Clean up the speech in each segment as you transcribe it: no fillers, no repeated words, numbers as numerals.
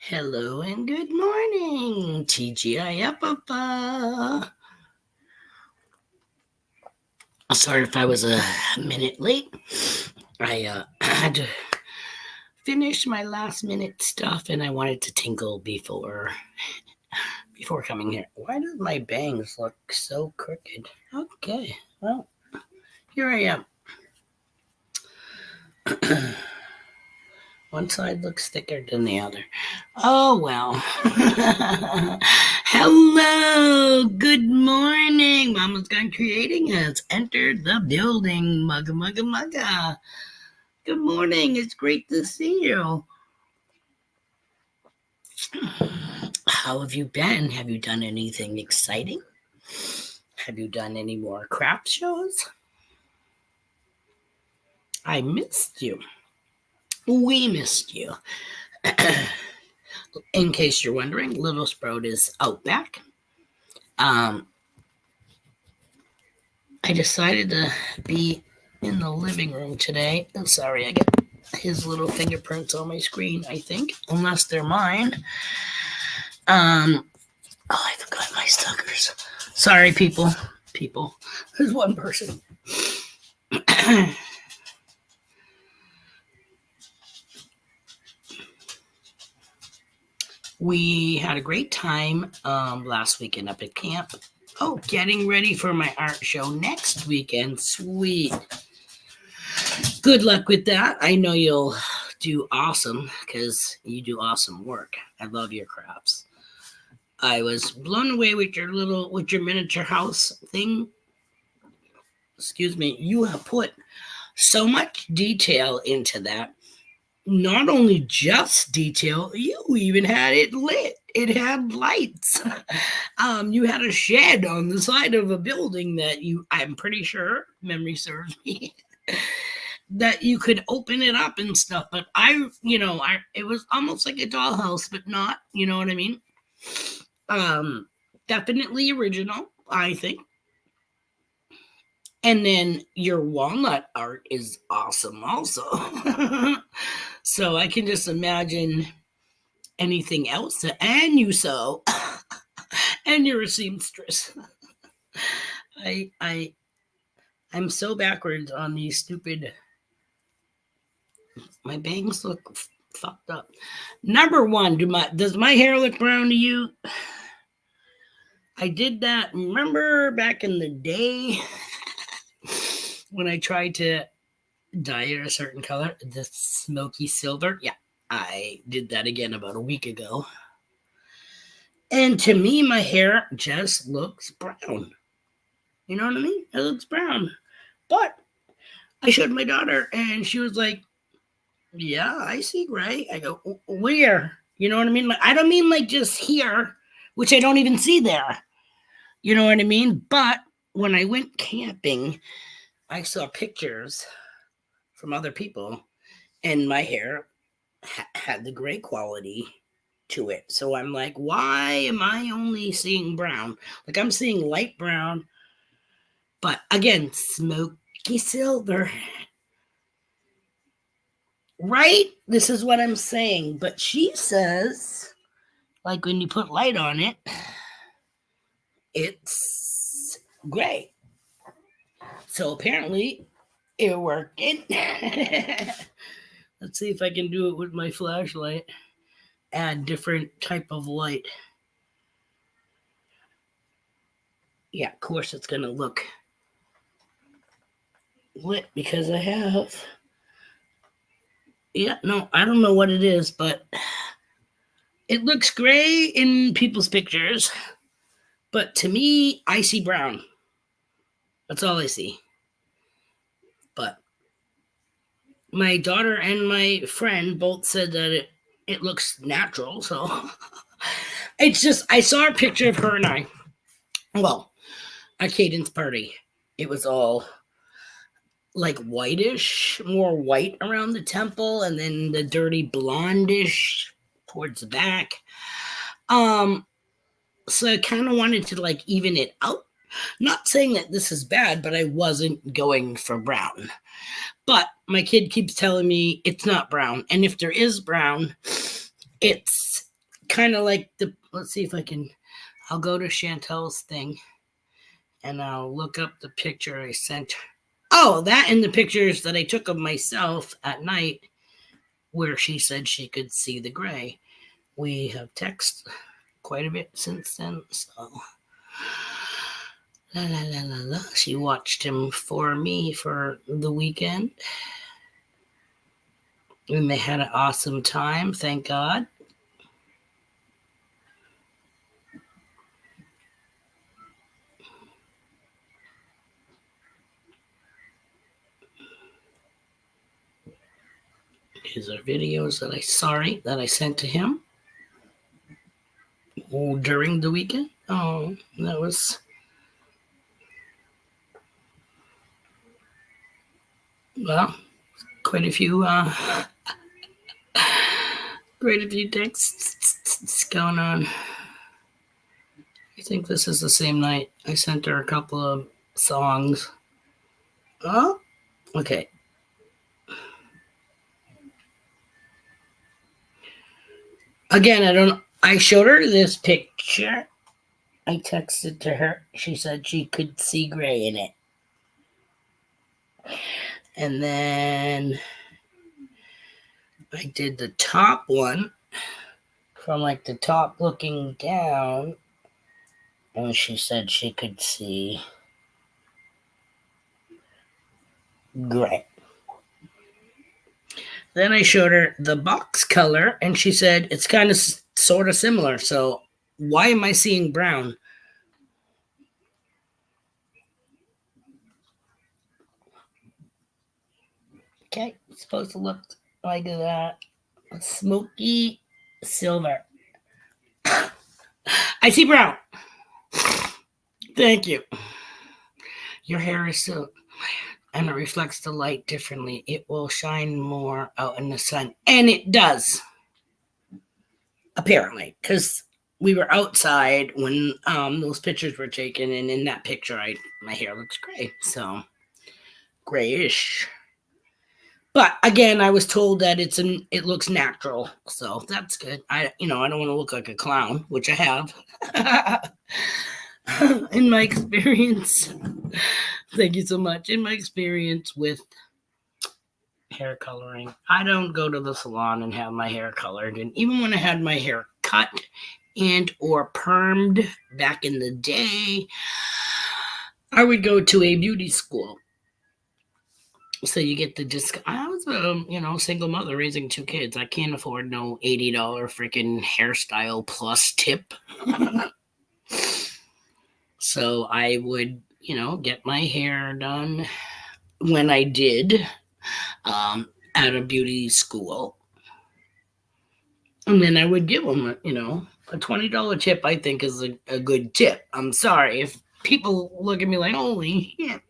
Hello and good morning, TGIF Papa. Sorry if I was a minute late. I had to finish my last minute stuff and I wanted to tinkle before coming here. Why do my bangs look so crooked? Okay, well, here I am. One side looks thicker than the other. Oh, well. Hello. Good morning. Mama's Gone Creating has entered the building. Mugga, mugga, mugga. Good morning. It's great to see you. How have you been? Have you done anything exciting? Have you done any more craft shows? I missed you. We missed you. In case you're wondering, Little Sprout is out back. I decided to be in the living room today. I'm sorry, I get his little fingerprints on my screen, I think, unless they're mine. I forgot my suckers. Sorry, people. There's one person. We had a great time last weekend up at camp. Oh, getting ready for my art show next weekend. Sweet. Good luck with that. I know you'll do awesome because you do awesome work. I love your crafts. I was blown away with your miniature house thing. Excuse me. You have put so much detail into that. Not only just detail, you even had it lit. It had lights. You had a shed on the side of a building that I'm pretty sure, memory serves me, that you could open it up and stuff. But it was almost like a dollhouse, but not, you know what I mean? Definitely original, I think. And then your walnut art is awesome also. So I can just imagine anything else. And you sew. And you're a seamstress. I'm so backwards on these stupid. My bangs look fucked up. Number one, does my hair look brown to you? I did that. Remember back in the day when I tried to dye it a certain color, the smoky silver? Yeah, I did that again about a week ago. And to me, my hair just looks brown. You know what I mean? It looks brown. But I showed my daughter, and she was like, yeah, I see gray. I go, where? You know what I mean? Like, I don't mean like just here, which I don't even see there. You know what I mean? But when I went camping, I saw pictures from other people, and my hair had the gray quality to it. So I'm like, why am I only seeing brown? Like, I'm seeing light brown, but again, smoky silver. Right? This is what I'm saying. But she says, like, when you put light on it, it's gray. So apparently it working. Let's see if I can do it with my flashlight. Add different type of light. Yeah, of course it's going to look lit because I have. Yeah, no, I don't know what it is, but it looks gray in people's pictures. But to me, I see brown. That's all I see. But my daughter and my friend both said that it looks natural. So it's just, I saw a picture of her and I. Well, a cadence party. It was all like whitish, more white around the temple, and then the dirty blondish towards the back. So I kind of wanted to like even it out. Not saying that this is bad, but I wasn't going for brown. But my kid keeps telling me it's not brown. And if there is brown, it's kind of like let's see if I'll go to Chantel's thing and I'll look up the picture I sent her. Oh, that and the pictures that I took of myself at night where she said she could see the gray. We have texted quite a bit since then, so la la la la la. She watched him for me for the weekend. And they had an awesome time, thank God. These are videos that I sent to him during the weekend. Oh, that was well, quite a few texts going on. I think this is the same night. I sent her a couple of songs. Oh, okay. Again, I showed her this picture. I texted to her. She said she could see gray in it. And then I did the top one from like the top looking down. And she said she could see gray. Then I showed her the box color, and she said it's kind of sort of similar. So why am I seeing brown? Okay, it's supposed to look like that. Smoky silver. I see brown. Thank you. Your hair is so, and it reflects the light differently. It will shine more out in the sun. And it does. Apparently. Because we were outside when those pictures were taken. And in that picture, my hair looks gray. So, grayish. But again, I was told that it looks natural. So, that's good. I don't want to look like a clown, which I have. In my experience, thank you so much. In my experience with hair coloring, I don't go to the salon and have my hair colored. And even when I had my hair cut and or permed back in the day, I would go to a beauty school. So you get the discount. I was a single mother raising 2 kids. I can't afford no $80 freaking hairstyle plus tip. So I would, get my hair done when I did at a beauty school. And then I would give them, a $20 tip, I think is a good tip. I'm sorry if people look at me like, holy shit.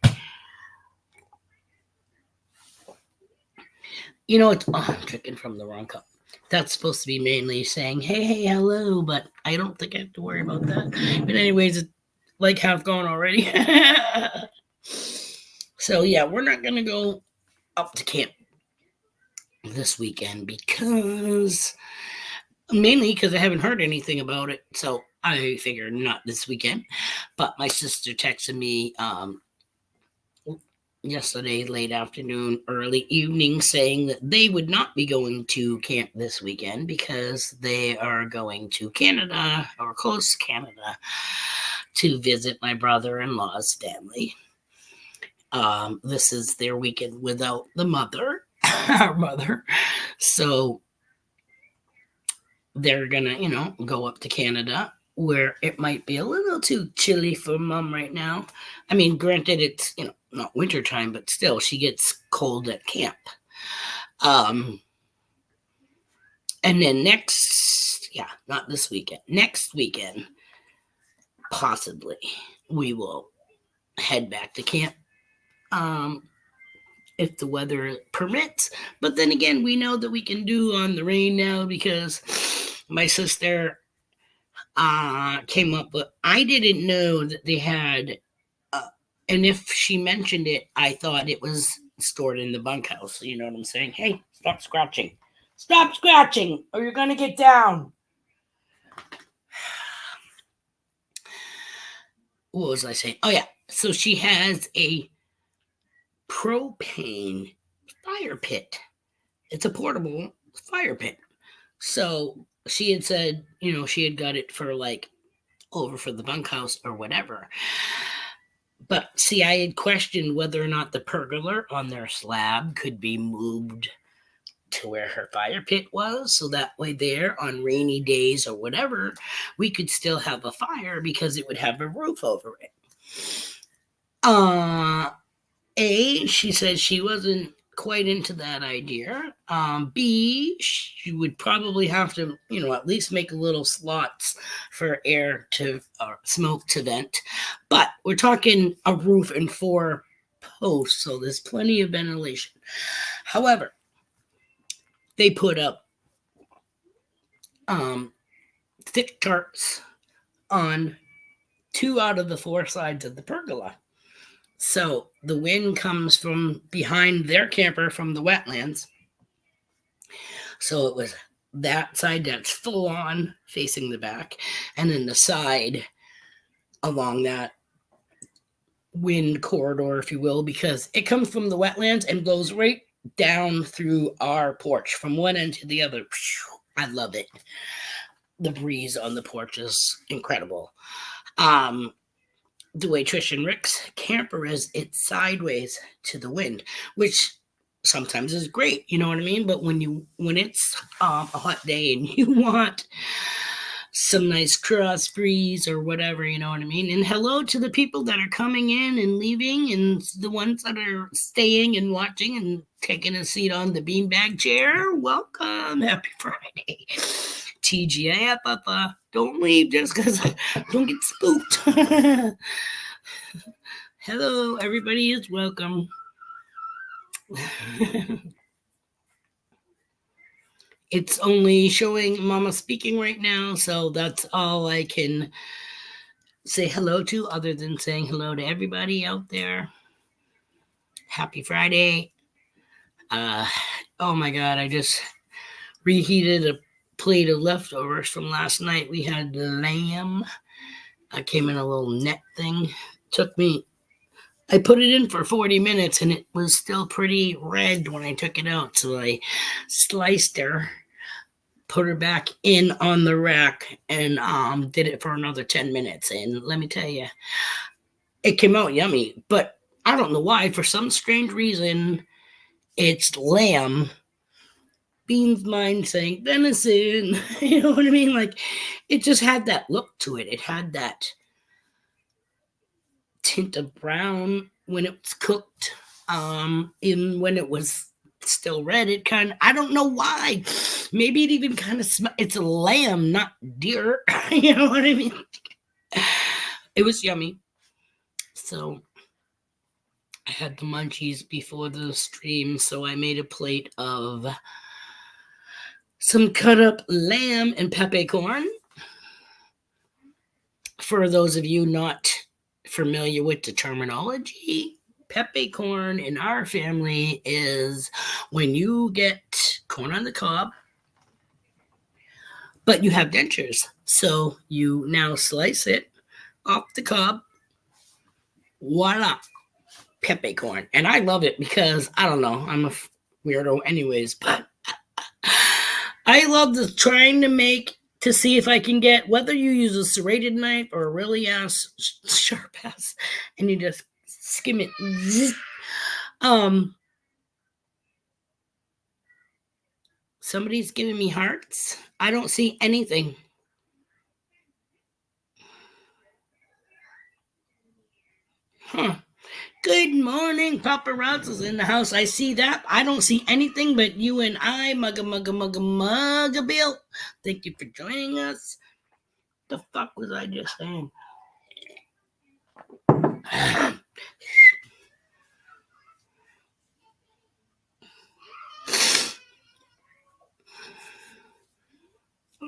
I'm drinking from the wrong cup. That's supposed to be mainly saying, hey, hello, but I don't think I have to worry about that. But anyways, it's like half gone already. So yeah, we're not going to go up to camp this weekend mainly because I haven't heard anything about it. So I figured not this weekend. But my sister texted me yesterday, late afternoon, early evening, saying that they would not be going to camp this weekend because they are going to Canada or close to Canada to visit my brother-in-law's family. This is their weekend without the mother, our mother. So they're gonna, go up to Canada where it might be a little too chilly for mom right now. I mean, granted, it's, not wintertime, but still, she gets cold at camp. And then not this weekend, next weekend, possibly, we will head back to camp. If the weather permits. But then again, we know that we can do on the rain now because my sister came up with, I didn't know that they had, and if she mentioned it, I thought it was stored in the bunkhouse. You know what I'm saying? Hey, stop scratching. Stop scratching or you're going to get down. what was I saying? Oh, yeah. So she has a propane fire pit. It's a portable fire pit. So she had said, she had got it for like over for the bunkhouse or whatever. But see, I had questioned whether or not the pergola on their slab could be moved to where her fire pit was, so that way there on rainy days or whatever, we could still have a fire because it would have a roof over it. She said she wasn't quite into that idea. B, she would probably have to, at least make little slots for air to or smoke to vent. But we're talking a roof and 4 posts, so there's plenty of ventilation. However, they put up thick tarps on 2 out of the 4 sides of the pergola. So the wind comes from behind their camper from the wetlands. So it was that side that's full on facing the back, and then the side along that wind corridor, if you will, because it comes from the wetlands and goes right down through our porch from one end to the other. I love it. The breeze on the porch is incredible. The way Trish and Rick's camper is, it's sideways to the wind, which sometimes is great, you know what I mean? But when it's a hot day and you want some nice cross breeze or whatever, you know what I mean? And hello to the people that are coming in and leaving, and the ones that are staying and watching and taking a seat on the beanbag chair. Welcome. Happy Friday. TGIF, don't leave just because don't get spooked. Hello, everybody is welcome. It's only showing Mama speaking right now, so that's all I can say hello to, other than saying hello to everybody out there. Happy Friday. Oh my God, I just reheated a plate of leftovers from last night. We had lamb. I came in a little net thing. I put it in for 40 minutes and it was still pretty red when I took it out. So I sliced her, put her back in on the rack, and did it for another 10 minutes. And let me tell you, it came out yummy. But I don't know why. For some strange reason, it's lamb. Bean's mind saying venison. You know what I mean? Like, it just had that look to it. It had that tint of brown when it was cooked. Even when it was still red, it kind of, I don't know why. Maybe it even kind of it's a lamb, not deer. You know what I mean? It was yummy. So I had the munchies before the stream, so I made a plate of some cut up lamb and peppercorn. For those of you not familiar with the terminology, peppercorn in our family is when you get corn on the cob, but you have dentures. So you now slice it off the cob. Voila, peppercorn. And I love it because, I don't know, I'm a weirdo anyways, but I love trying to see if I can get, whether you use a serrated knife or a really sharp ass, and you just skim it. Somebody's giving me hearts. I don't see anything. Huh. Good morning, paparazzi's in the house. I see that. I don't see anything but you and I, mugga Bill. Thank you for joining us. The fuck was I just saying? I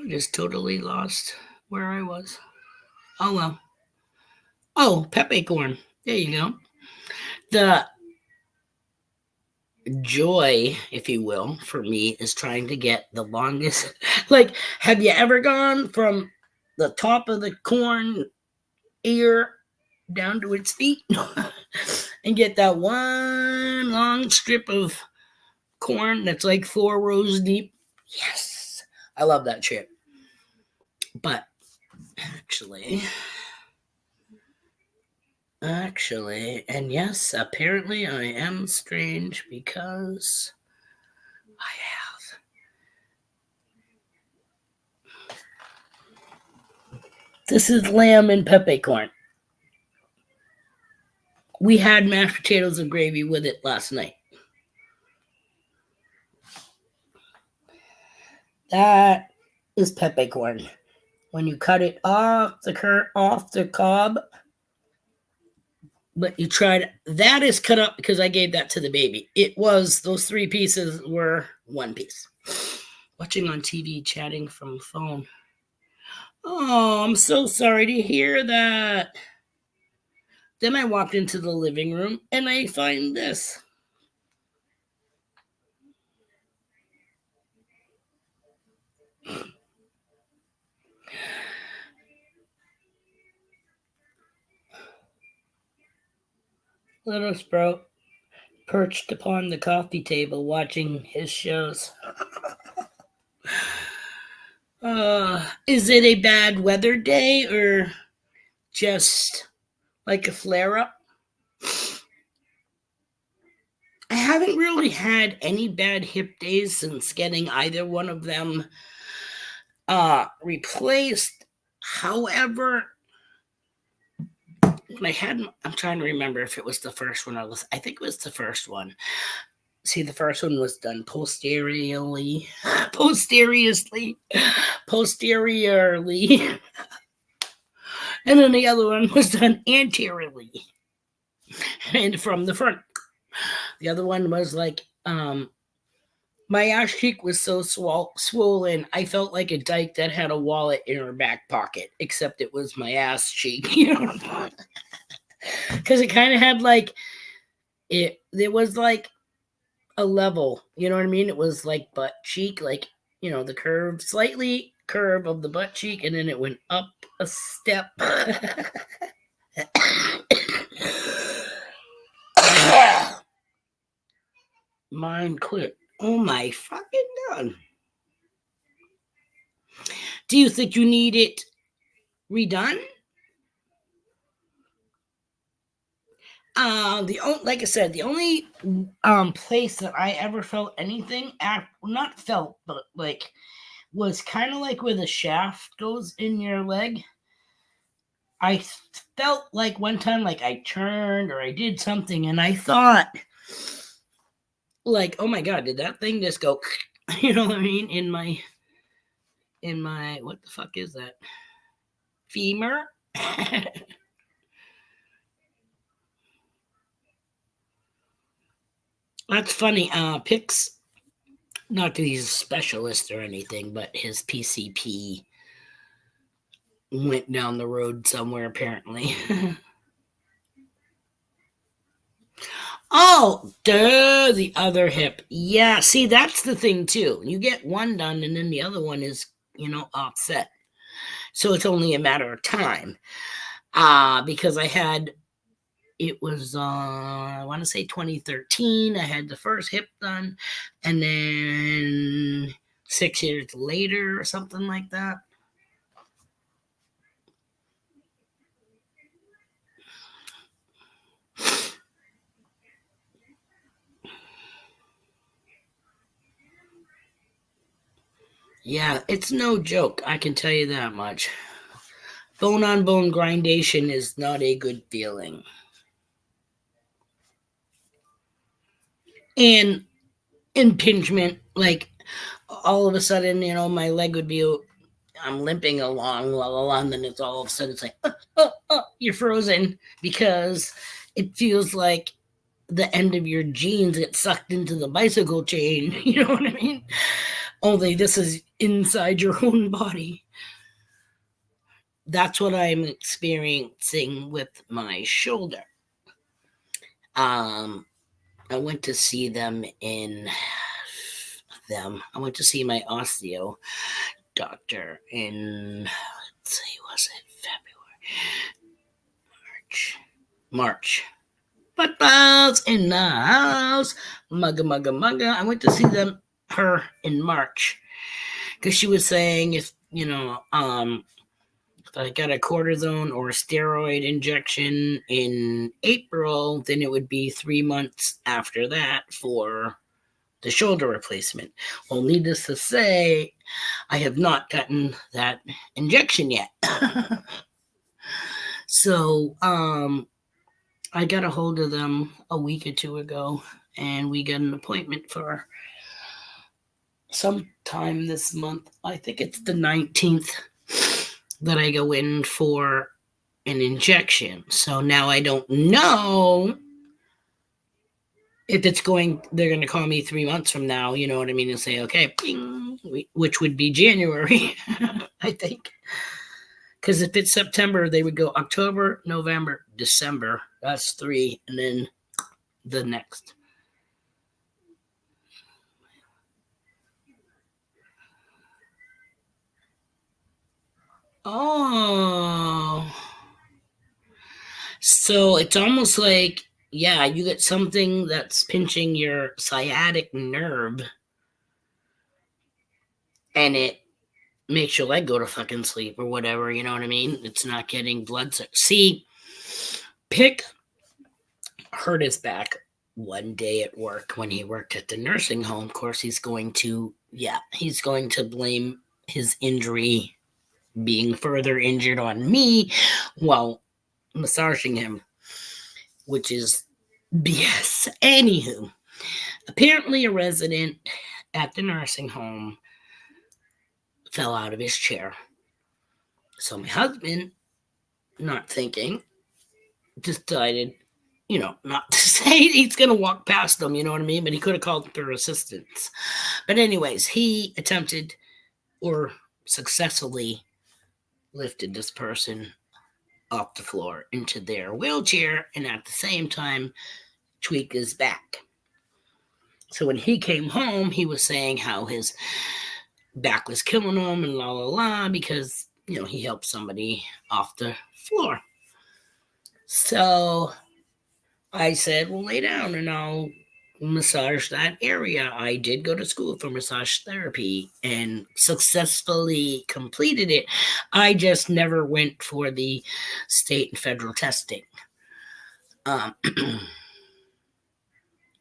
just totally lost where I was. Oh, well. Oh, peppercorn. There you go. The joy, if you will, for me is trying to get the longest. Like, have you ever gone from the top of the corn ear down to its feet and get that one long strip of corn that's like 4 rows deep. Yes, I love that chip. But actually, and yes, apparently I am strange because I have. This is lamb and peppercorn. We had mashed potatoes and gravy with it last night. That is peppercorn. When you cut it off the cob, but you tried that is cut up because I gave that to the baby. It was those 3 pieces were 1 piece. Watching on TV, chatting from phone. Oh, I'm so sorry to hear that. Then I walked into the living room and I find this. Little Sprout perched upon the coffee table watching his shows. Is it a bad weather day or just like a flare up? I haven't really had any bad hip days since getting either one of them replaced. However, I'm trying to remember if it was the first one I think it was the first one. See, the first one was done posteriorly, and then the other one was done anteriorly, and from the front. The other one was like, my ass cheek was so swollen, I felt like a dyke that had a wallet in her back pocket, except it was my ass cheek, because it kind of had like there was like a level, you know what I mean? It was like butt cheek, like the slightly curve of the butt cheek, and then it went up a step. Mine quit. Oh my fucking god. Do you think you need it redone? Like I said, the only place that I ever felt anything not felt, but like was kind of like where the shaft goes in your leg. I felt like one time like I turned or I did something and I thought like, oh my god, did that thing just go you know what I mean? In my what the fuck is that? Femur? That's funny. Pix, not that he's a specialist or anything, but his PCP went down the road somewhere apparently. Oh, duh, the other hip. Yeah, see, that's the thing too. You get one done and then the other one is, offset. So it's only a matter of time. Because it was, I want to say 2013, I had the first hip done, and then 6 years later or something like that. Yeah, it's no joke. I can tell you that much. Bone on bone grindation is not a good feeling. And impingement, like all of a sudden, my leg would be, I'm limping along, and then it's all of a sudden it's like, you're frozen because it feels like the end of your jeans get sucked into the bicycle chain. You know what I mean? Only this is inside your own body. That's what I'm experiencing with my shoulder. I went to see I went to see my osteo doctor in, let's see, was it February? March. March. Footballs in the house. Mugga, mugga, mugga. I went to see her in March because she was saying if I got a cortisone or a steroid injection in April, then it would be 3 months after that for the shoulder replacement. Well, needless to say, I have not gotten that injection yet. So, I got a hold of them a week or two ago, and we got an appointment for sometime this month. I think it's the 19th that I go in for an injection. So now I don't know if they're going to call me 3 months from now, you know what I mean, and say, okay, ping, which would be January, I think. Because if it's September, they would go October, November, December. That's 3, and then the next. Oh. So it's almost like, yeah, you get something that's pinching your sciatic nerve, and it makes your leg go to fucking sleep or whatever, you know what I mean? It's not getting blood. See, Pick hurt his back one day at work when he worked at the nursing home. Of course, he's going to blame his injury being further injured on me while massaging him, which is BS. Anywho, apparently a resident at the nursing home fell out of his chair. So my husband, not thinking, decided, not to say he's going to walk past them, you know what I mean? But he could have called for assistance. But anyways, he attempted or successfully lifted this person off the floor into their wheelchair, and at the same time tweaked his back. So when he came home, he was saying how his back was killing him and la la la because, he helped somebody off the floor. So I said, well, lay down and I'll massage that area. I did go to school for massage therapy and successfully completed it. I just never went for the state and federal testing.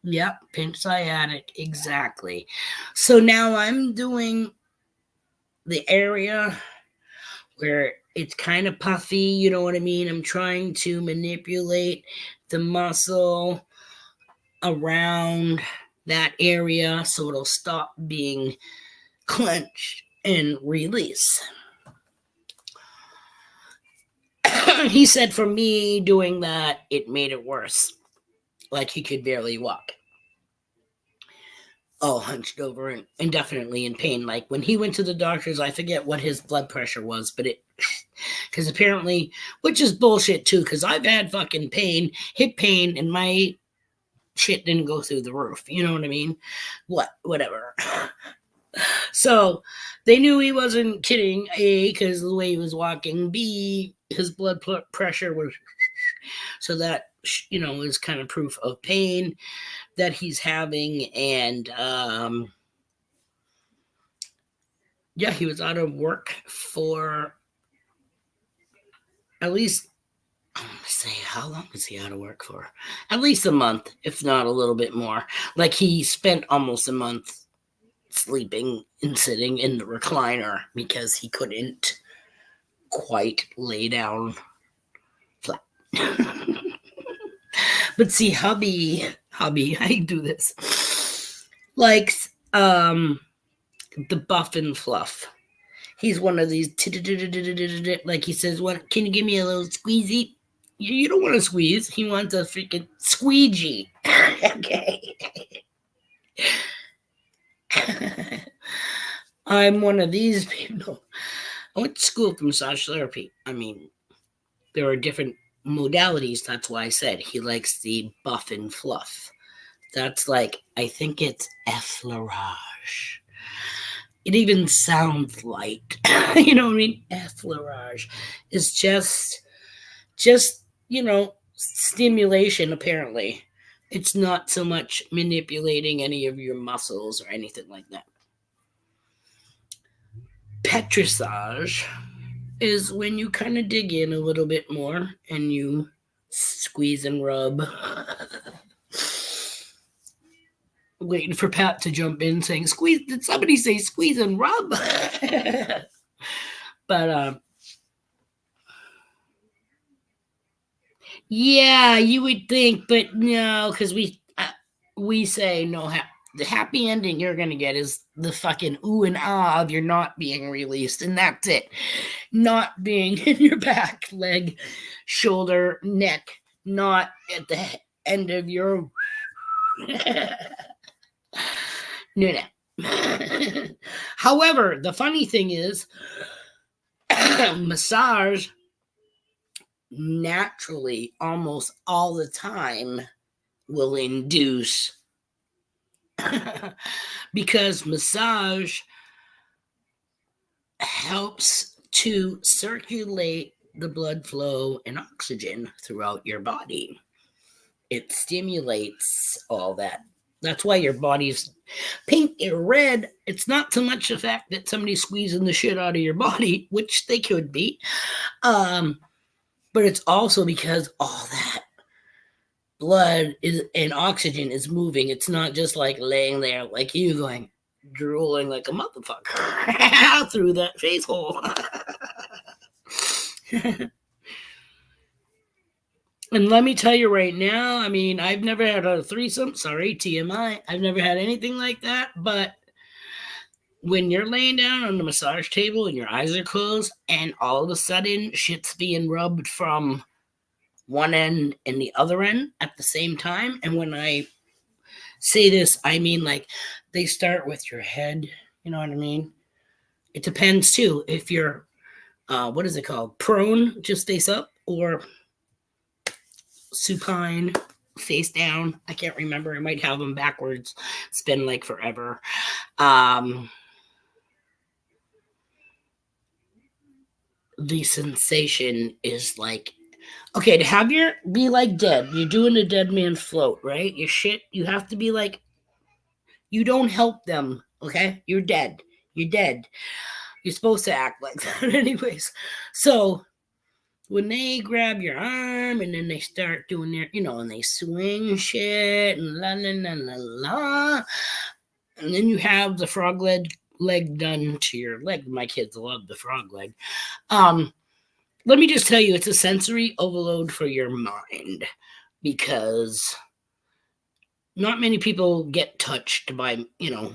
Yep, pinch sciatic, exactly. So now I'm doing the area where it's kind of puffy, you know what I mean? I'm trying to manipulate the muscle around that area so it'll stop being clenched and release. He said for me doing that, it made it worse. Like he could barely walk. All hunched over and indefinitely in pain. Like when he went to the doctors, I forget what his blood pressure was, but because apparently, which is bullshit too, because I've had fucking pain, hip pain, and my shit didn't go through the roof. You know what I mean? Whatever. So they knew he wasn't kidding, A, because the way he was walking, B, his blood pressure was, so that, is kind of proof of pain that he's having. And yeah, he was out of work for at least, how long was he out of work for? At least a month, if not a little bit more. Like he spent almost a month sleeping and sitting in the recliner because he couldn't quite lay down flat. But see, hubby, I do this. Likes the buff and fluff. He's one of these, like he says, "What? Can you give me a little squeezy?" You don't want to squeeze. He wants a freaking squeegee. Okay. I'm one of these people. I went to school for massage therapy. I mean, there are different modalities. That's why I said he likes the buff and fluff. That's like, I think it's effleurage. It even sounds like, you know what I mean? Effleurage is just, stimulation, apparently. It's not so much manipulating any of your muscles or anything like that. Petrissage is when you kind of dig in a little bit more and you squeeze and rub. Waiting for Pat to jump in saying, squeeze. Did somebody say squeeze and rub? But yeah, you would think, but no, because we say no. The happy ending you're gonna get is the fucking ooh and ah of your not being released, and that's it. Not being in your back, leg, shoulder, neck, not at the end of your. No, no. However, the funny thing is, massage naturally almost all the time will induce because massage helps to circulate the blood flow and oxygen throughout your body. It stimulates all that. That's why your body's pink or red. It's not so much the fact that somebody's squeezing the shit out of your body, which they could be, but it's also because all that blood is and oxygen is moving. It's not just like laying there like you going drooling like a motherfucker through that face hole. And let me tell you right now, I mean, I've never had a threesome. Sorry, TMI. I've never had anything like that. But when you're laying down on the massage table and your eyes are closed and all of a sudden shit's being rubbed from one end and the other end at the same time. And when I say this, I mean like they start with your head. You know what I mean? It depends too. If you're, what is it called? Prone, just face up, or supine, face down. I can't remember. I might have them backwards. It's been like forever. The sensation is like, okay, to have your be like dead. You're doing a dead man float, right? Your shit. You have to be like, you don't help them. Okay, you're dead. You're dead. You're supposed to act like that, anyways. So when they grab your arm and then they start doing their, and they swing shit and la la la la la, and then you have the frog leg done to your leg. My kids love the frog leg. Let me just tell you, it's a sensory overload for your mind because not many people get touched by,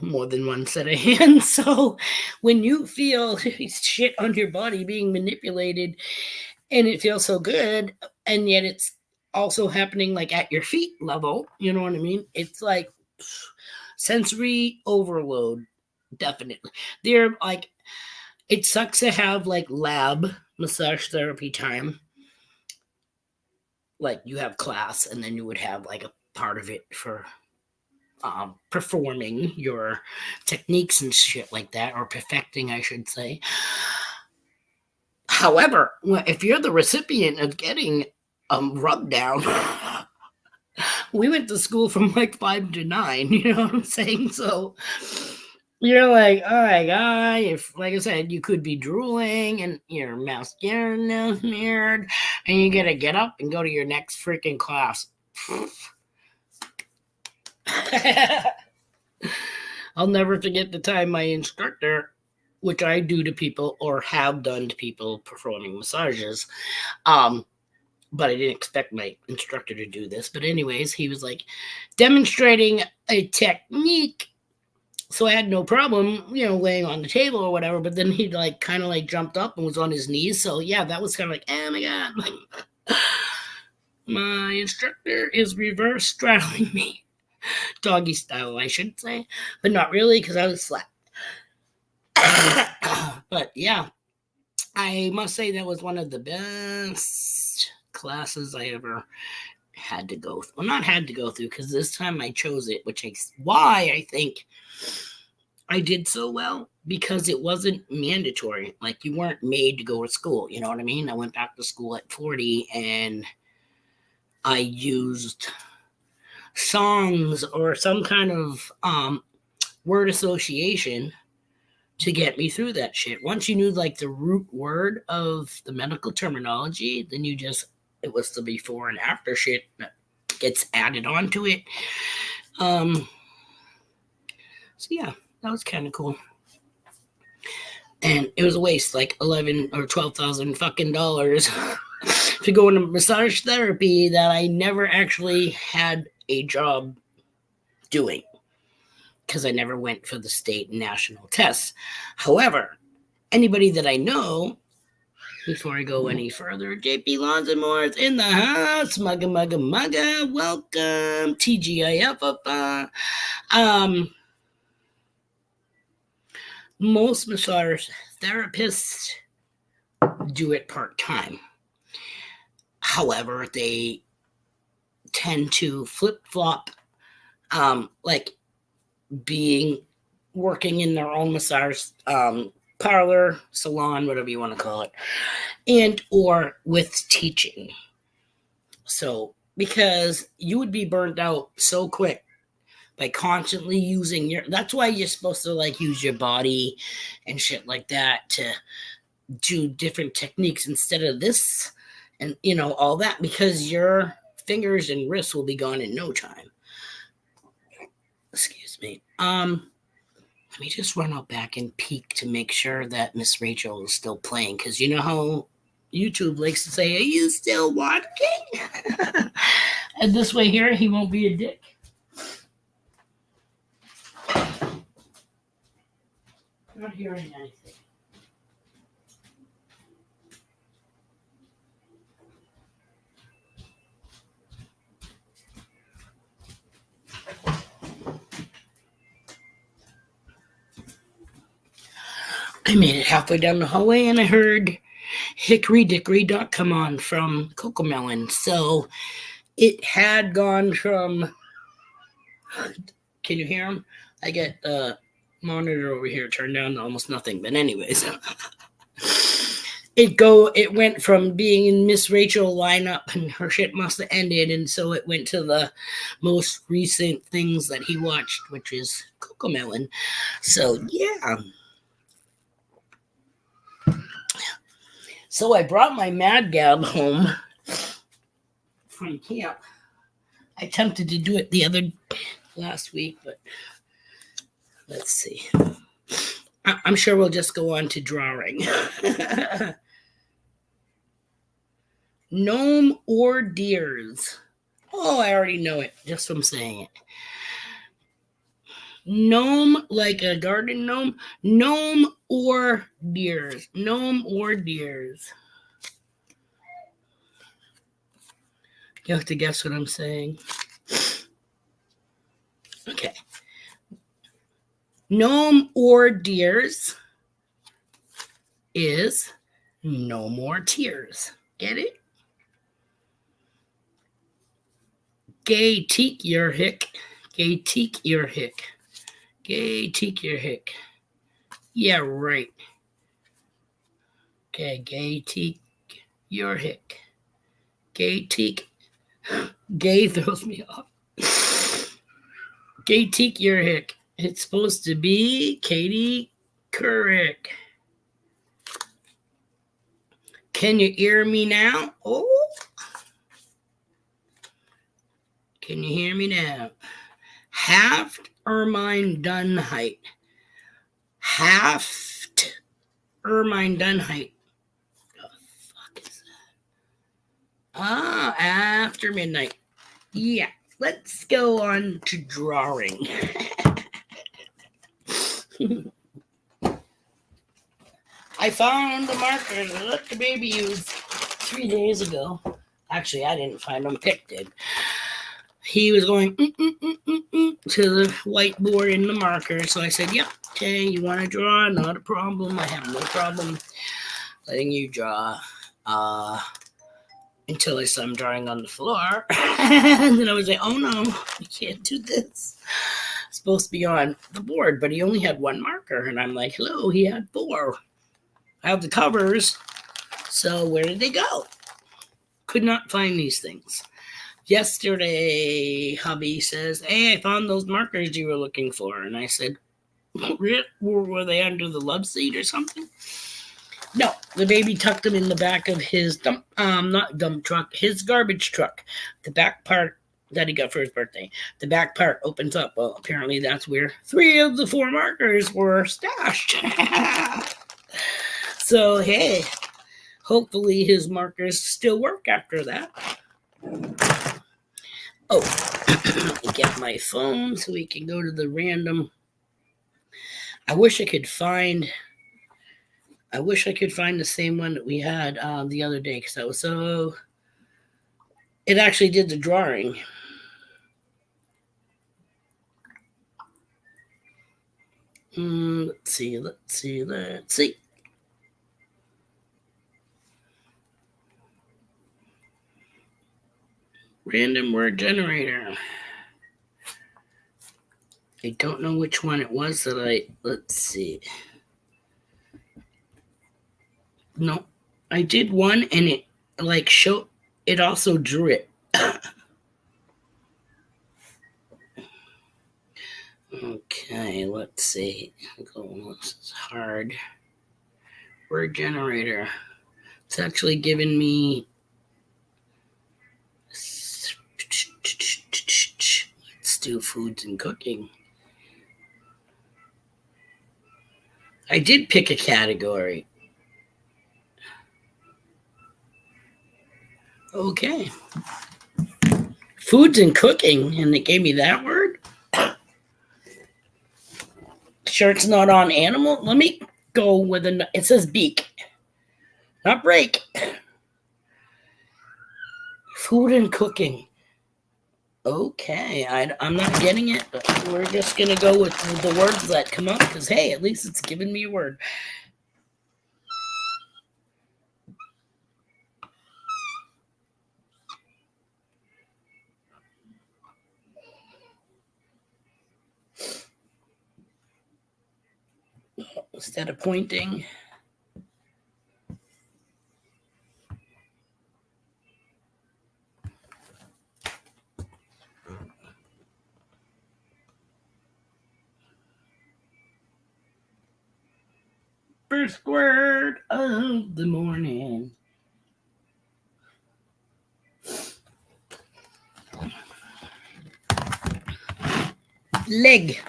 more than one set of hands. So when you feel shit on your body being manipulated and it feels so good, and yet it's also happening like at your feet level, you know what I mean? It's like sensory overload, definitely. They're like, it sucks to have like lab massage therapy time. Like you have class and then you would have like a part of it for performing your techniques and shit like that, or perfecting, I should say. However, if you're the recipient of getting rubbed down, we went to school from like 5 to 9, you know what I'm saying? So you're like, all right, guy, if, like I said, you could be drooling and your mouth's getting smeared, and you gotta get up and go to your next freaking class. I'll never forget the time my instructor, which I do to people or have done to people performing massages, but I didn't expect my instructor to do this. But anyways, he was like demonstrating a technique. So I had no problem, laying on the table or whatever. But then he kind of jumped up and was on his knees. So yeah, that was kind of like, oh my God. My instructor is reverse straddling me. Doggy style, I should say. But not really, because I was slapped. But yeah, I must say that was one of the best classes I ever had to go through. Well, not had to go through, because this time I chose it, which is why I think I did so well, because it wasn't mandatory. Like, you weren't made to go to school, you know what I mean? I went back to school at 40, and I used songs or some kind of word association to get me through that shit. Once you knew like the root word of the medical terminology, then it was the before and after shit that gets added onto it. So yeah, that was kind of cool. And it was a waste, like 11 or 12,000 fucking dollars to go into massage therapy that I never actually had a job doing because I never went for the state and national tests. However, anybody that I know, before I go any further, JP Lawns and More is in the house. Mugga, mugga, mugga. Welcome. TGIF. Most massage therapists do it part-time. However, they tend to flip-flop, like working in their own massage parlor, salon, whatever you want to call it, and or with teaching. So, because you would be burnt out so quick by constantly using that's why you're supposed to like use your body and shit like that to do different techniques instead of this and all that, because your fingers and wrists will be gone in no time. Excuse me. Let me just run out back and peek to make sure that Miss Rachel is still playing, because you know how YouTube likes to say, "Are you still watching?" And this way here, he won't be a dick. Not hearing anything. I made it halfway down the hallway and I heard Hickory Dickory Dock come on from Cocomelon. So it had gone from, can you hear him? I get the monitor over here turned down to almost nothing. But anyways, it went from being in Miss Rachel lineup and her shit must have ended. And so it went to the most recent things that he watched, which is Cocomelon. So yeah. So I brought my Mad Gab home from camp. I attempted to do it last week, but let's see. I'm sure we'll just go on to drawing. Gnome or deers? Oh, I already know it just from saying it. Gnome, like a garden gnome. Gnome or deers. Gnome or deers. You have to guess what I'm saying. Okay. Gnome or deers is no more tears. Get it? Gay teak your hick. Gay teak your hick. Gay teak your hick. Yeah, right. Okay, gay teak your hick. Gay teak. Gay throws me off. Gay teak your hick. It's supposed to be Katie Couric. Can you hear me now? Oh. Can you hear me now? Haft ermine Dunheit. Haft ermine Dunheit. What the fuck is that? After midnight. Yeah. Let's go on to drawing. I found the markers I let the baby use 3 days ago. Actually, I didn't find them. Pick did. He was going to the whiteboard in the marker. So I said, yep, okay, you want to draw? Not a problem. I have no problem letting you draw. Until I saw him drawing on the floor. And then I was like, oh no, you can't do this. It's supposed to be on the board, but he only had one marker. And I'm like, hello, he had 4. I have the covers. So where did they go? Could not find these things. Yesterday, hubby says, "Hey, I found those markers you were looking for." And I said, were they under the love seat or something? No, the baby tucked them in the back of his not dump truck, his garbage truck. The back part that he got for his birthday. The back part opens up. Well, apparently that's where 3 of the 4 markers were stashed. So, hey, hopefully his markers still work after that. Oh, get my phone so we can go to the random. I wish I could find the same one that we had the other day because that was so. It actually did the drawing. Let's see. Random word generator. I don't know which one it was that let's see. No, I did one and it it also drew it. Okay, let's see. This is hard. Word generator. It's actually given me. Let's do foods and cooking. I did pick a category. Okay. Foods and cooking, and it gave me that word? Sure it's not on animal? Let me go with it says beak. Not break. Food and cooking. Okay, I'm not getting it, but we're just going to go with the words that come up because, hey, at least it's giving me a word. Instead of pointing. First word of the morning. Leg.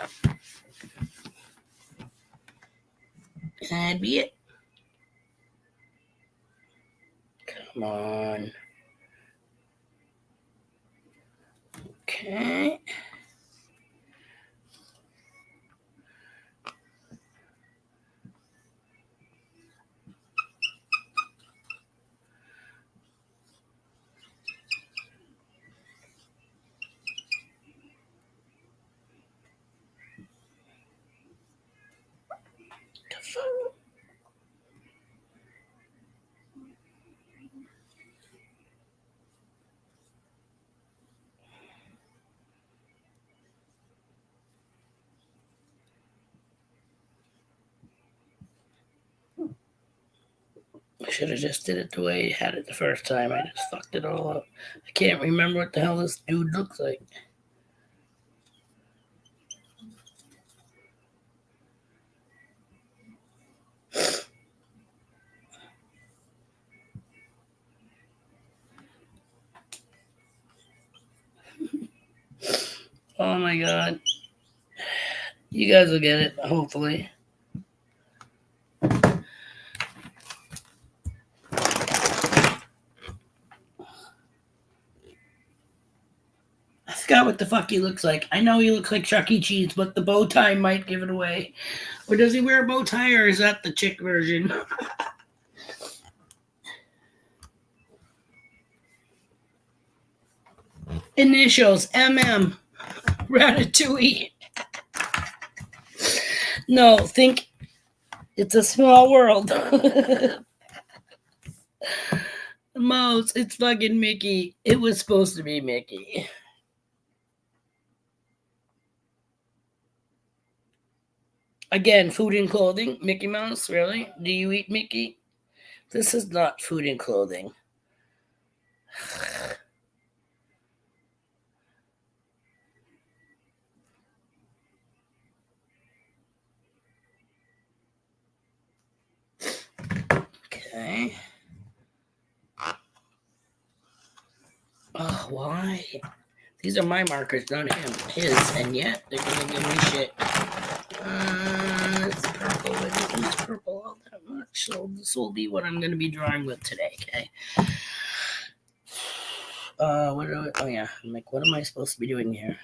That'd be it. Come on. Okay. I should have just did it the way I had it the first time. I just fucked it all up. I can't remember what the hell this dude looks like. Oh my god. You guys will get it, hopefully. I forgot what the fuck he looks like. I know he looks like Chuck E. Cheese, but the bow tie might give it away. Or does he wear a bow tie, or is that the chick version? Initials, MM. Ratatouille. No, think it's a small world. Mouse, it's fucking Mickey. It was supposed to be Mickey. Again, food and clothing. Mickey Mouse, really? Do you eat Mickey? This is not food and clothing. Okay. Oh, why? These are my markers, not his, and yet they're gonna give me shit. It's purple. I didn't use purple all that much, so this will be what I'm gonna be drawing with today. Okay. What do I? Oh yeah. I'm like, what am I supposed to be doing here?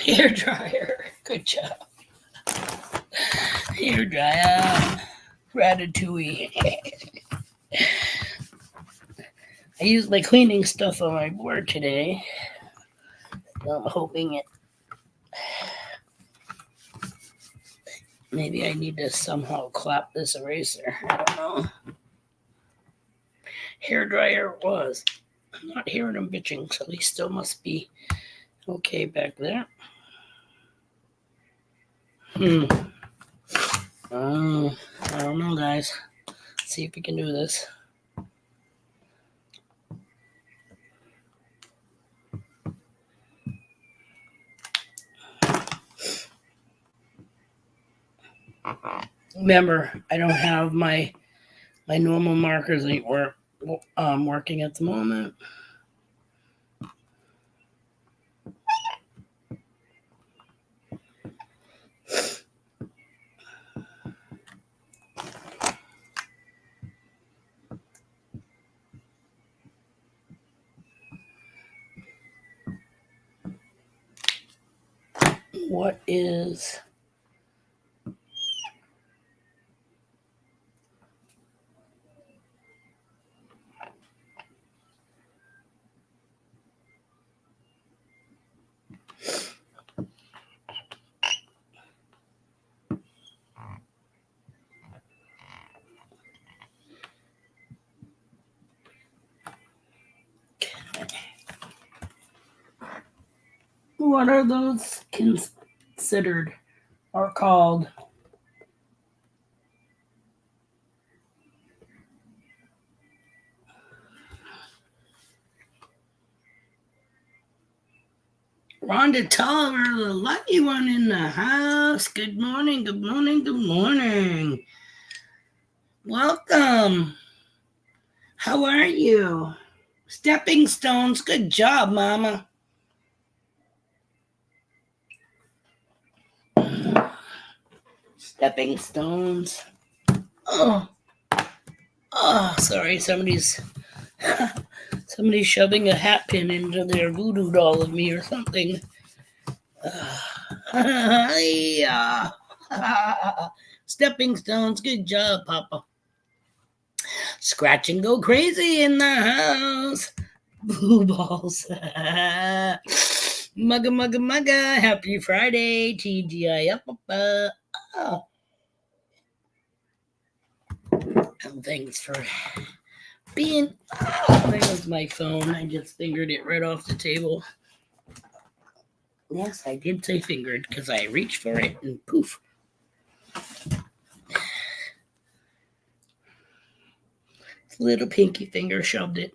Hair dryer. Good job. Hair dryer. Ratatouille. I used my cleaning stuff on my board today. I'm hoping it. Maybe I need to somehow clap this eraser. I don't know. Hair dryer it was. I'm not hearing him bitching, so he still must be okay back there. I don't know, guys. Let's see if we can do this. Remember, I don't have my normal markers ain't working at the moment. What is what are those considered or called? Rhonda Tolliver, the lucky one in the house. Good morning, good morning, good morning. Welcome. How are you? Stepping stones. Good job, Mama. Stepping stones. Oh, sorry. Somebody's shoving a hat pin into their voodoo doll of me or something. Yeah. Stepping stones. Good job, Papa. Scratch and go crazy in the house. Blue balls. Mugga, mugga, mugga. Happy Friday. TGI. Oh. And thanks for being. Oh, there's my phone. I just fingered it right off the table. Yes, I did say fingered because I reached for it and poof. Little pinky finger shoved it.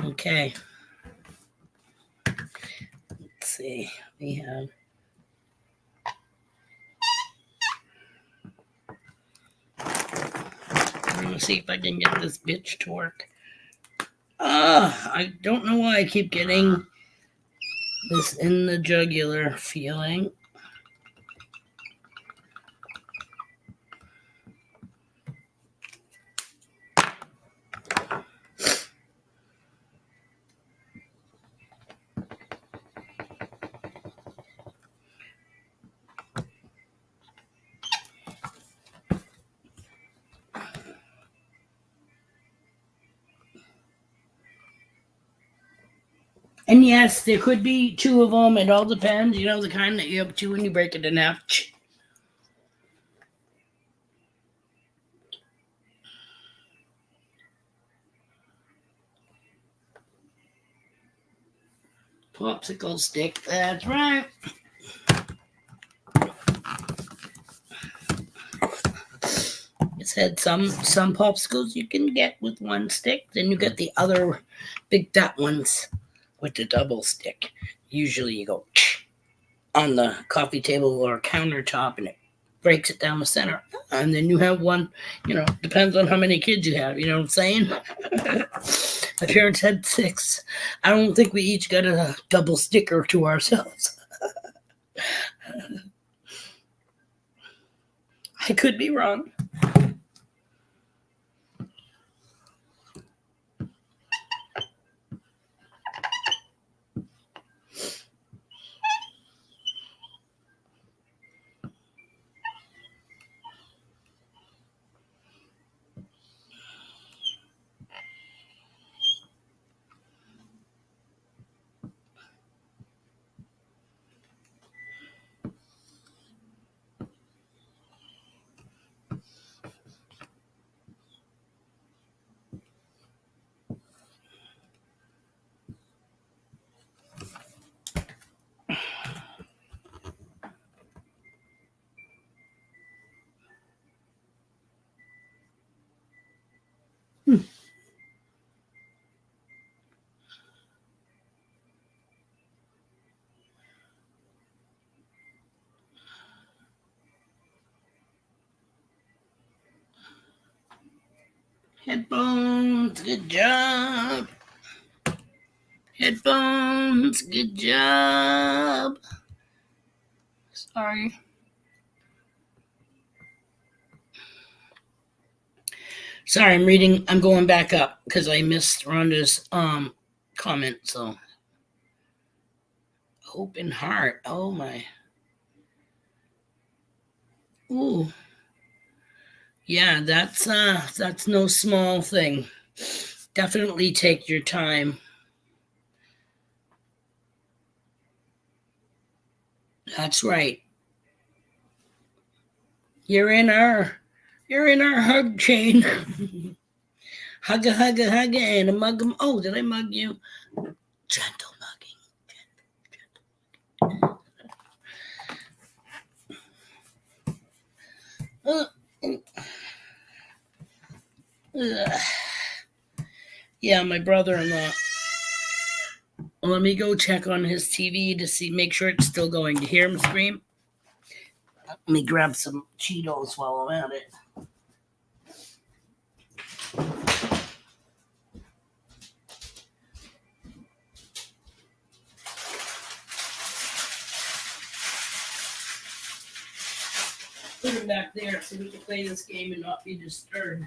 Okay. Let's see. We have. I'm gonna see if I can get this bitch to work. I don't know why I keep getting this in the jugular feeling. And yes, there could be two of them. It all depends. You know, the kind that you have two and you break it in half. Popsicle stick. That's right. It said some popsicles you can get with one stick. Then you get the other big fat ones with the double stick. Usually you go on the coffee table or countertop and it breaks it down the center. And then you have one, depends on how many kids you have, you know what I'm saying? My parents had 6. I don't think we each got a double sticker to ourselves. I could be wrong. Headphones, good job. Headphones, good job. Sorry. Sorry, I'm going back up because I missed Rhonda's comment, so open heart. Oh my. Ooh. Yeah, that's no small thing. Definitely take your time. That's right. You're in our hug chain. Hugga, hugga, hugga, and a mug. Oh, did I mug you? Gentle mugging. Yeah, my brother-in-law. Let me go check on his TV to make sure it's still going. To hear him scream? Let me grab some Cheetos while I'm at it. Put him back there so we can play this game and not be disturbed.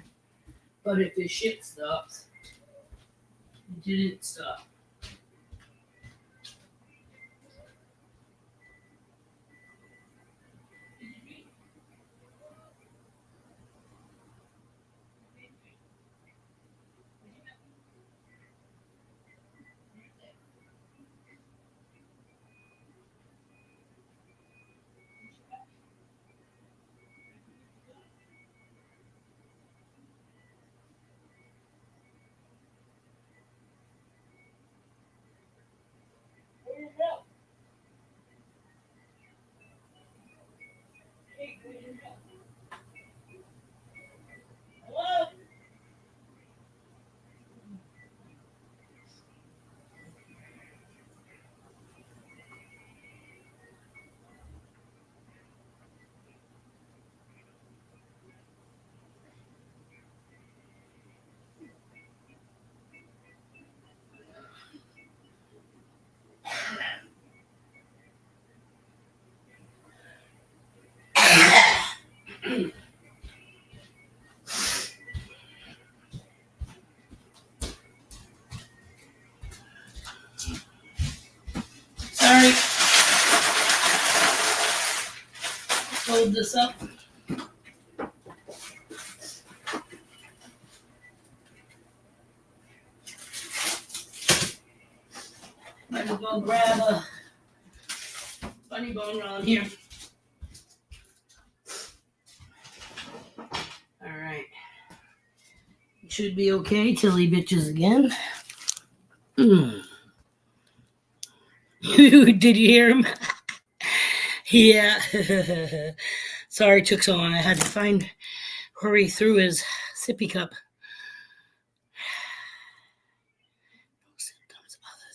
But if his shit stops, it didn't stop. move this up. Might as well grab a funny bone around here. All right. Should be okay till he bitches again. Did you hear him? Yeah. Sorry it took so long. I had to hurry through his sippy cup. No symptoms other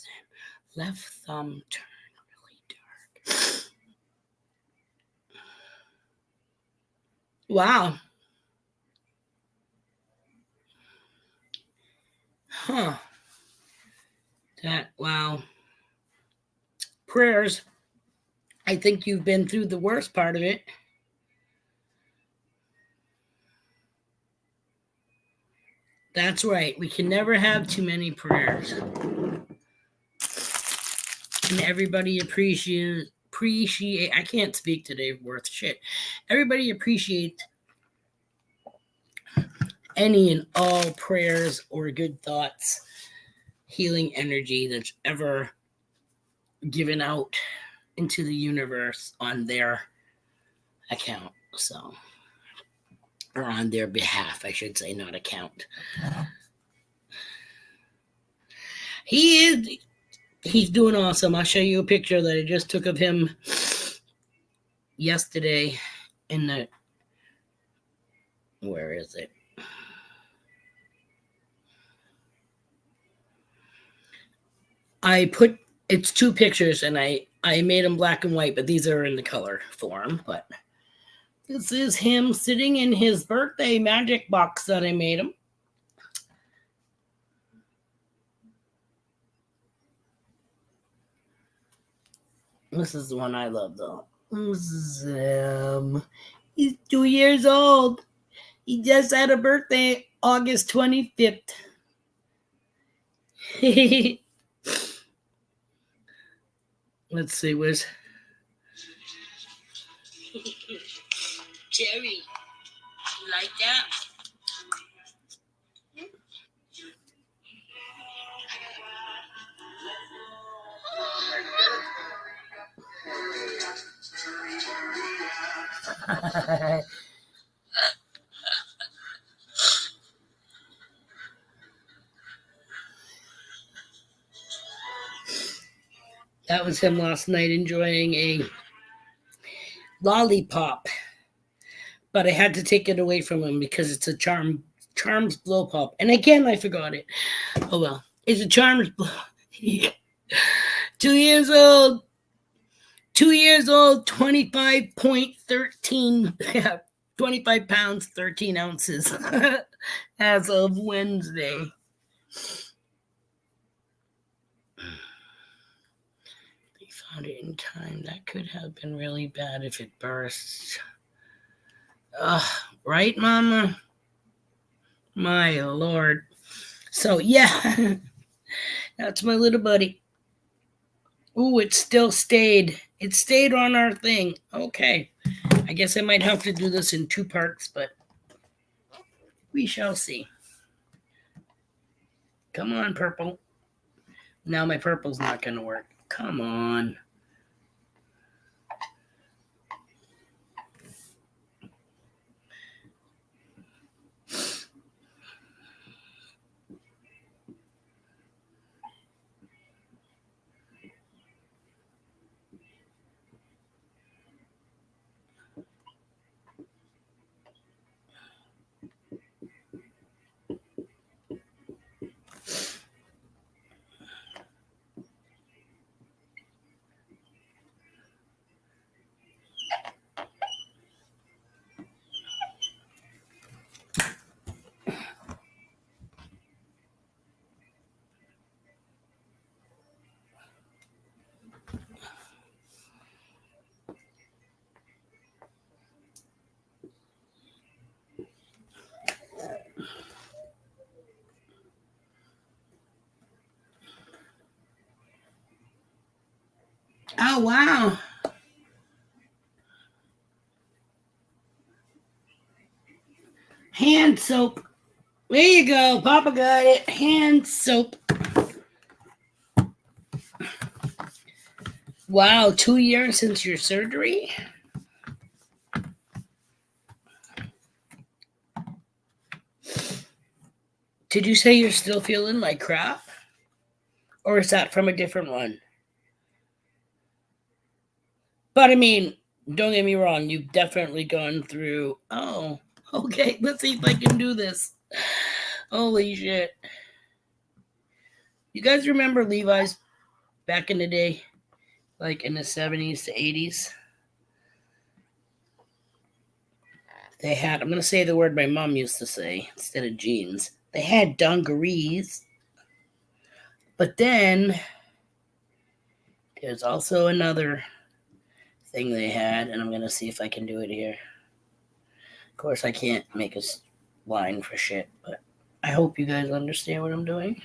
than left thumb turn really dark. Wow. Huh. Wow. Prayers. I think you've been through the worst part of it. That's right. We can never have too many prayers. And everybody appreciate I can't speak today worth shit. Everybody appreciate any and all prayers or good thoughts, healing energy that's ever given out into the universe on their account. So, or on their behalf, I should say, not account. He's doing awesome. I'll show you a picture that I just took of him yesterday where is it? It's two pictures and I made them black and white, but these are in the color form. But this is him sitting in his birthday magic box that I made him. This is the one I love, though. This is him. He's 2 years old. He just had a birthday, August 25th. Let's see, where's Jerry? You like that? That was him last night enjoying a lollipop. But I had to take it away from him because it's a Charms blow pop. And again, I forgot it. Oh well. It's a Charms blow. 2 years old. 2 years old, 25.13. 25 pounds, 13 ounces as of Wednesday. They found it in time. That could have been really bad if it burst. Right, Mama? My Lord. So, yeah. That's my little buddy. Ooh, it still stayed. It stayed on our thing. Okay. I guess I might have to do this in 2 parts, but we shall see. Come on, purple. Now my purple's not going to work. Come on. Oh, wow. Hand soap. There you go. Papa got it. Hand soap. Wow, 2 years since your surgery? Did you say you're still feeling like crap? Or is that from a different one? But I mean, don't get me wrong, you've definitely gone through. Oh, okay, let's see if I can do this. Holy shit. You guys remember Levi's back in the day? Like in the 70s to 80s? They had, I'm going to say the word my mom used to say instead of jeans. They had dungarees. But then there's also another thing they had, and I'm going to see if I can do it here. Of course, I can't make a line for shit, but I hope you guys understand what I'm doing.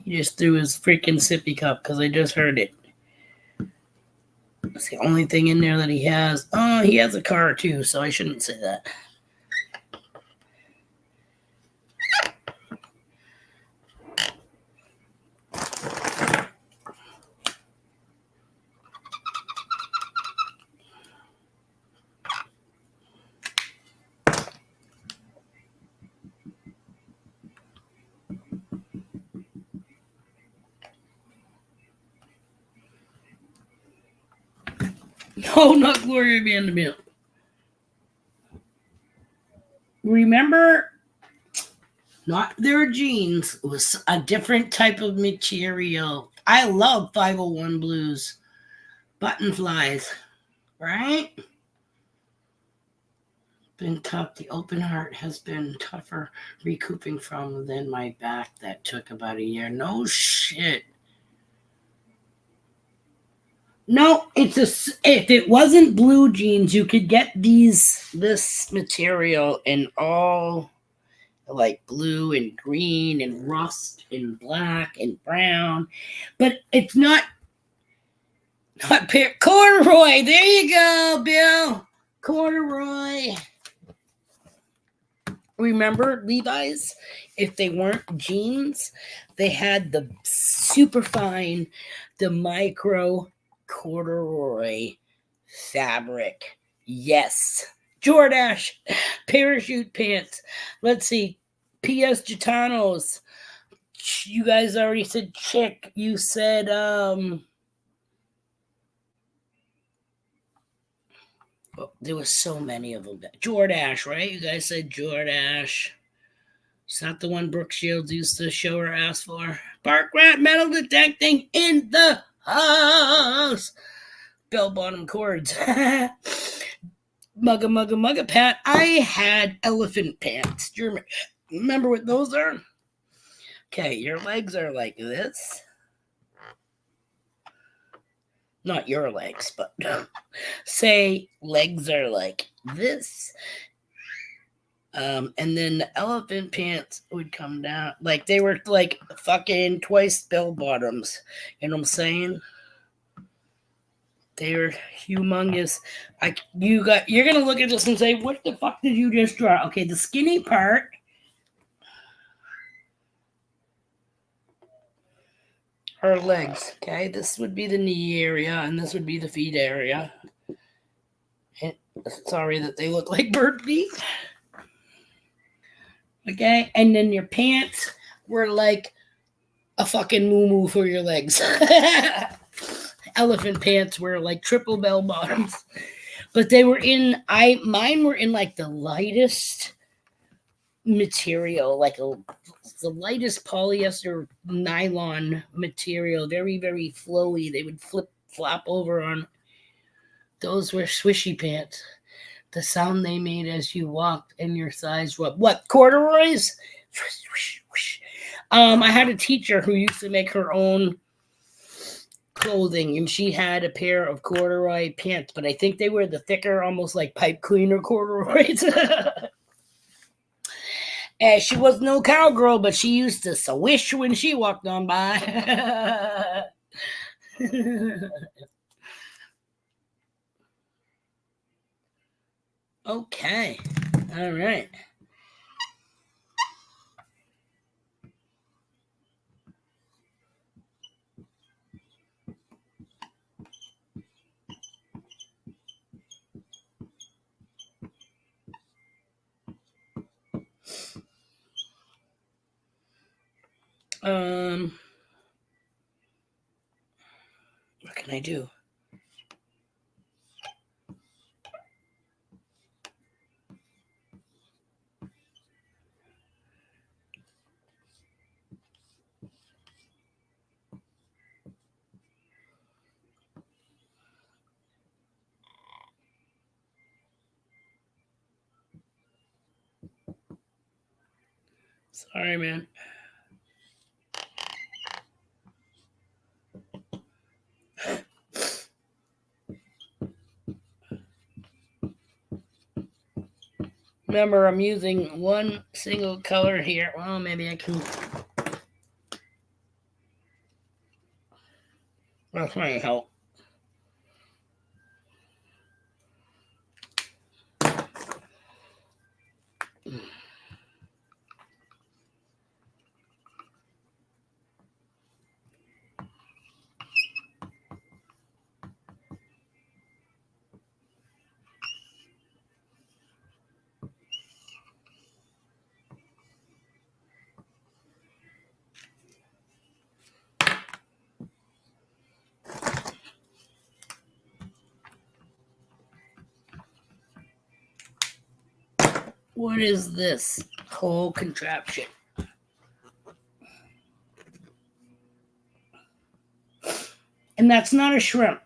He just threw his freaking sippy cup because I just heard it. It's the only thing in there that he has. Oh, he has a car too, so I shouldn't say that. No, not Gloria Vanderbilt. Remember, not their jeans. It was a different type of material. I love 501 blues. Button flies, right? Been tough. The open heart has been tougher recouping from than my back that took about a year. No shit. No, if it wasn't blue jeans, you could get this material in all like blue and green and rust and black and brown, but it's not corduroy. There you go, Bill. Corduroy. Remember Levi's? If they weren't jeans, they had the super fine, the micro corduroy fabric. Yes. Jordache parachute pants. Let's see. P.S. Gitanos. You guys already said chick. You said there was so many of them. Jordache, right? You guys said Jordache. It's not the one Brooke Shields used to show her ass for. Park rat metal detecting in the house. Bell bottom cords. Mugga Pat. I had elephant pants. Do you remember what those are? Okay, your legs are like this. Not your legs, but say legs are like this. And then the elephant pants would come down. Like they were like fucking twice bell bottoms. You know what I'm saying? They were humongous. You're gonna look at this and say, what the fuck did you just draw? Okay, the skinny part are legs. Okay, this would be the knee area, and this would be the feet area. And sorry that they look like bird feet. Okay, and then your pants were like a fucking moo for your legs. Elephant pants were like triple bell bottoms, but they were mine were in like the lightest material, like the lightest polyester nylon material, very very flowy. They would flop over on. Those were swishy pants. The sound they made as you walked and your size what corduroys? I had a teacher who used to make her own clothing, and she had a pair of corduroy pants, but I think they were the thicker, almost like pipe cleaner corduroys. And she was no cowgirl, but she used to swish when she walked on by. Okay. All right. What can I do? Sorry, man. Remember, I'm using one single color here. Well, maybe I can. That might help. What is this whole contraption? And that's not a shrimp.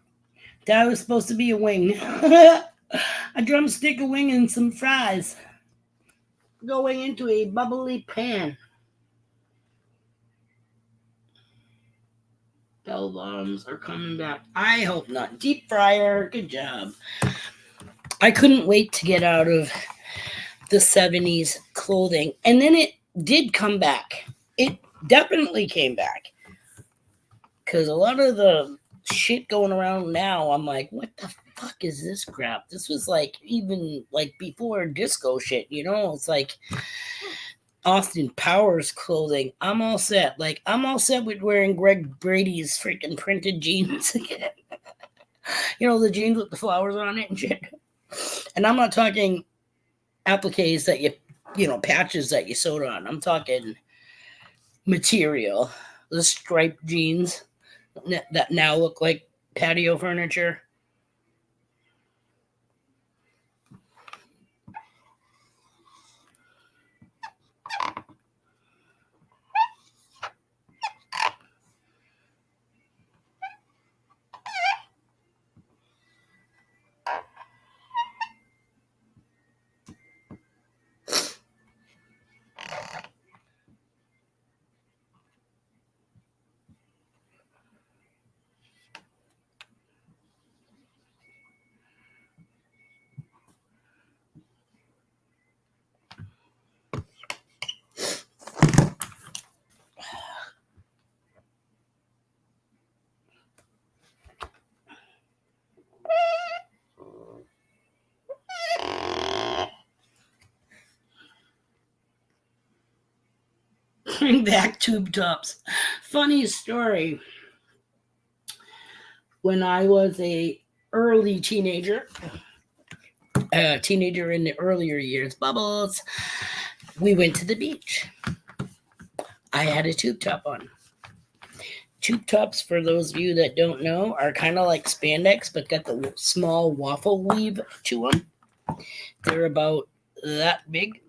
That was supposed to be a wing. A drumstick, a wing, and some fries going into a bubbly pan. Bell bottoms are coming back. I hope not. Deep fryer. Good job. I couldn't wait to get out of the 70s clothing. And then it did come back. It definitely came back. Because a lot of the shit going around now, I'm like, what the fuck is this crap? This was like even like before disco shit, you know? It's like Austin Powers clothing. I'm all set. Like, I'm all set with wearing Greg Brady's freaking printed jeans again. You know, the jeans with the flowers on it and shit. And I'm not talking appliques that you know, patches that you sewed on. I'm talking material. The striped jeans that now look like patio furniture. Bring back tube tops. Funny story. When I was a early teenager in the earlier years, bubbles, we went to the beach. I had a tube top on. Tube tops, for those of you that don't know, are kind of like spandex, but got the small waffle weave to them. They're about that big.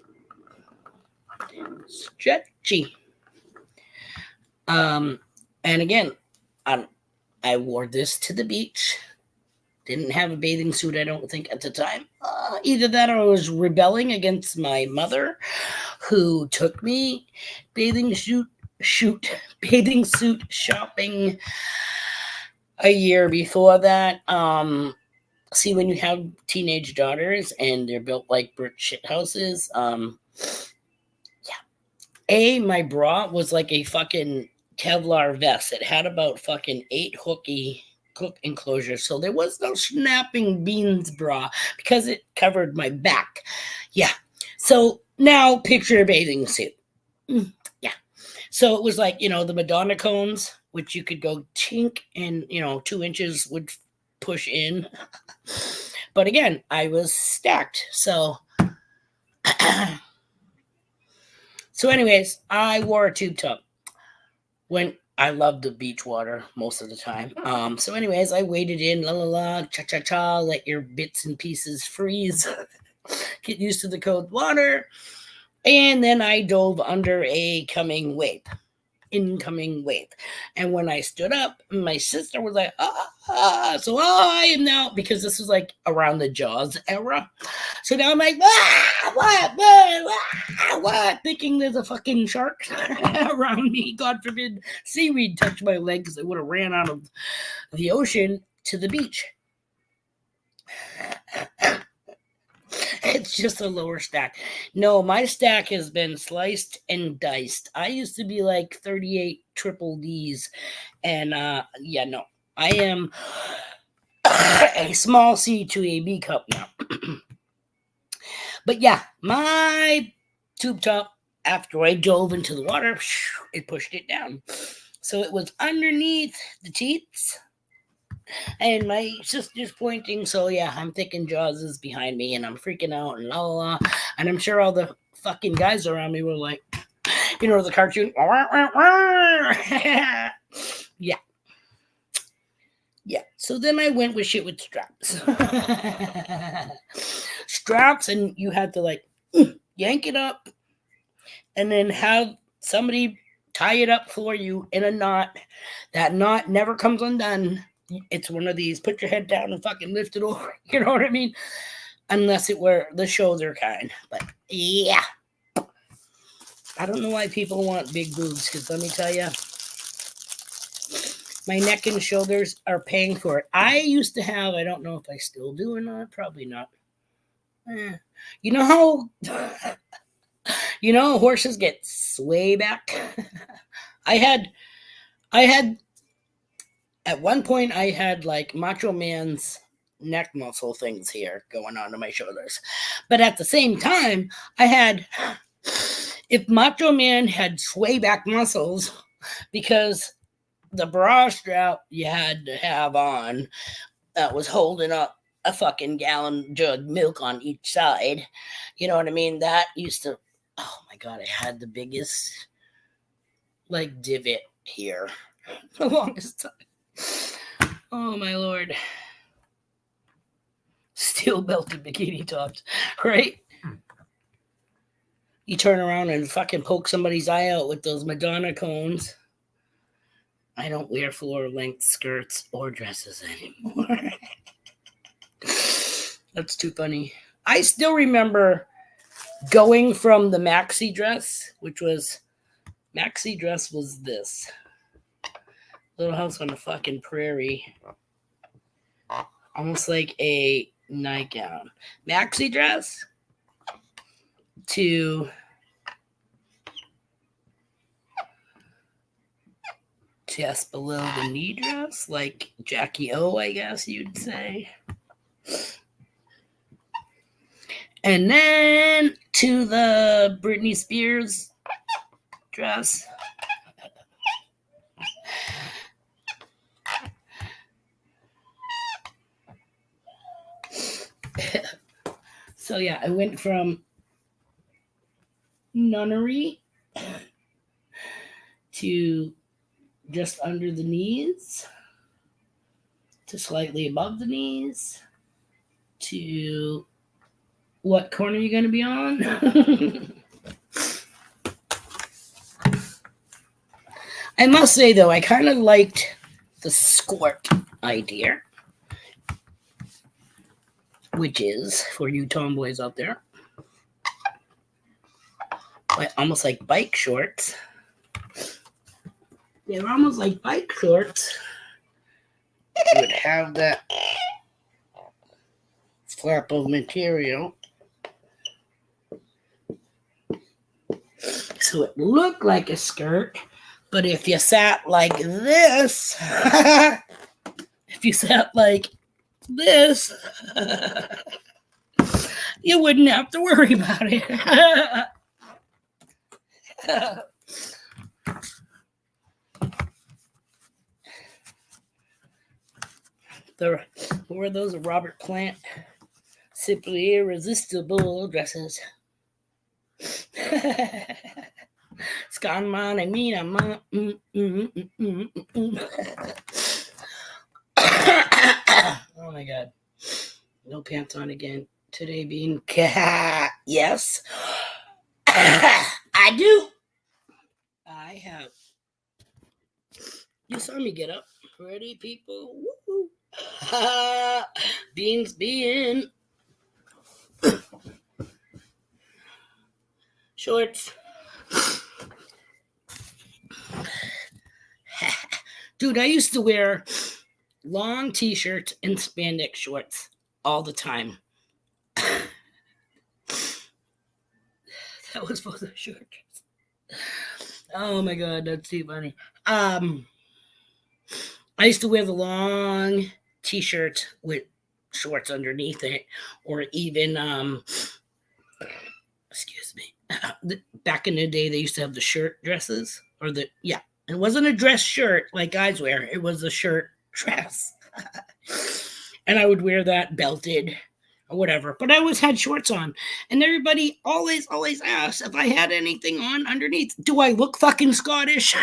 Stretchy. And again, I wore this to the beach. Didn't have a bathing suit, I don't think, at the time. Either that or I was rebelling against my mother, who took me bathing suit shopping a year before that. See, when you have teenage daughters and they're built like brick shit houses, my bra was like a fucking Kevlar vest. It had about fucking 8 hooky cook enclosure. So there was no snapping beans bra because it covered my back. Yeah. So now picture a bathing suit. Yeah. So it was like, the Madonna cones, which you could go tink and, 2 inches would push in. But again, I was stacked. So, anyways, I wore a tube top when I loved the beach water most of the time. So anyways, I waded in, la la la, cha cha cha, let your bits and pieces freeze, get used to the cold water, and then I dove under a incoming wave. And when I stood up, my sister was like, so I am now, because this was like around the Jaws era. So now I'm like, what? Thinking there's a fucking shark around me. God forbid seaweed touched my legs. I would have ran out of the ocean to the beach. It's just a lower stack. No, my stack has been sliced and diced. I used to be like 38 triple Ds. And no, I am a small C to a B cup now. But yeah, my tube top, after I dove into the water, it pushed it down. So it was underneath the teats. And my sister's pointing, so yeah, I'm thinking Jaws is behind me, and I'm freaking out, and la la la. And I'm sure all the fucking guys around me were like, the cartoon. Yeah. Yeah. So then I went with shit with straps. Straps, and you had to like yank it up, and then have somebody tie it up for you in a knot. That knot never comes undone. It's one of these, put your head down and fucking lift it over. You know what I mean? Unless it were the shoulder kind. But yeah. I don't know why people want big boobs, because let me tell you, my neck and shoulders are paying for it. I used to have, I don't know if I still do or not, probably not. You know how horses get sway back? I had at one point, I had like Macho Man's neck muscle things here going on to my shoulders. But at the same time, I had, if Macho Man had sway back muscles, because the bra strap you had to have on that was holding up a fucking gallon jug milk on each side. You know what I mean? That used to, oh my God, I had the biggest like divot here the longest time. Oh my Lord. Steel belted bikini tops, right? You turn around and fucking poke somebody's eye out with those Madonna cones. I don't wear floor length skirts or dresses anymore. That's too funny. I still remember going from the maxi dress, maxi dress was this. Little House on the fucking Prairie. Almost like a nightgown. Maxi dress to just below the knee dress, like Jackie O, I guess you'd say. And then to the Britney Spears dress. So yeah, I went from nunnery to just under the knees to slightly above the knees to what corner are you going to be on? I must say, though, I kind of liked the skirt idea, which is, for you tomboys out there, almost like bike shorts. They were almost like bike shorts. You would have that flap of material. So it looked like a skirt, but if you sat like this, if if you sat like this, you wouldn't have to worry about it. Who are those Robert Plant simply irresistible dresses? Scanman, I mean, oh my god. No pants on again. Today being yes. I do. I have. You saw me get up. Ready, people? Woo-hoo. Beans being shorts. Dude, I used to wear long t-shirts and spandex shorts all the time. That was both the shorts. Oh my god, that's too funny. I used to wear the long t-shirt with shorts underneath it, or even excuse me. Back in the day, they used to have the shirt dresses, or it wasn't a dress shirt like guys wear. It was a shirt dress, and I would wear that belted or whatever. But I always had shorts on, and everybody always asked if I had anything on underneath. Do I look fucking Scottish?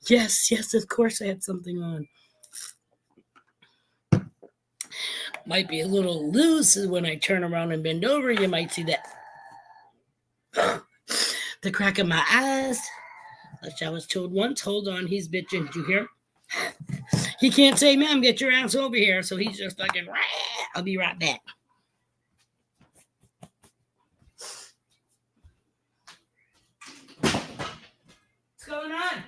Yes, of course I had something on. Might be a little loose when I turn around and bend over. You might see that. The crack of my eyes. Which I was told once. Hold on, he's bitching. Did you hear? He can't say, ma'am, get your ass over here. So he's just fucking, I'll be right back. What's going on?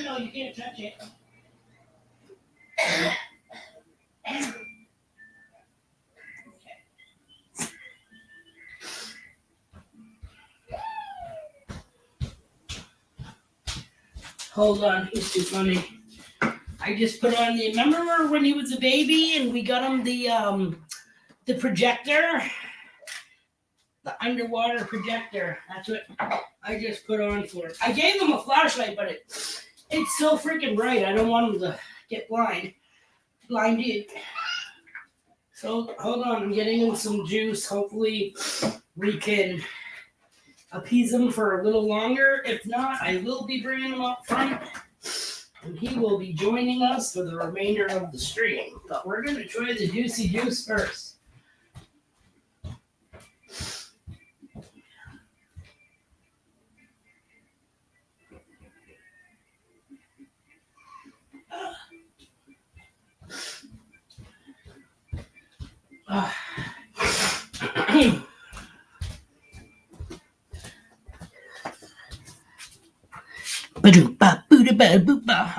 No, you can't touch it. Hold on, he's too funny. I just put on the. Remember when he was a baby and we got him the projector, the underwater projector. That's what I just put on for him. I gave him a flashlight, but it's so freaking bright. I don't want him to get blinded. So hold on, I'm getting him some juice. Hopefully we can appease him for a little longer. If not, I will be bringing him up front, and he will be joining us for the remainder of the stream. But we're going to try the juicy juice first.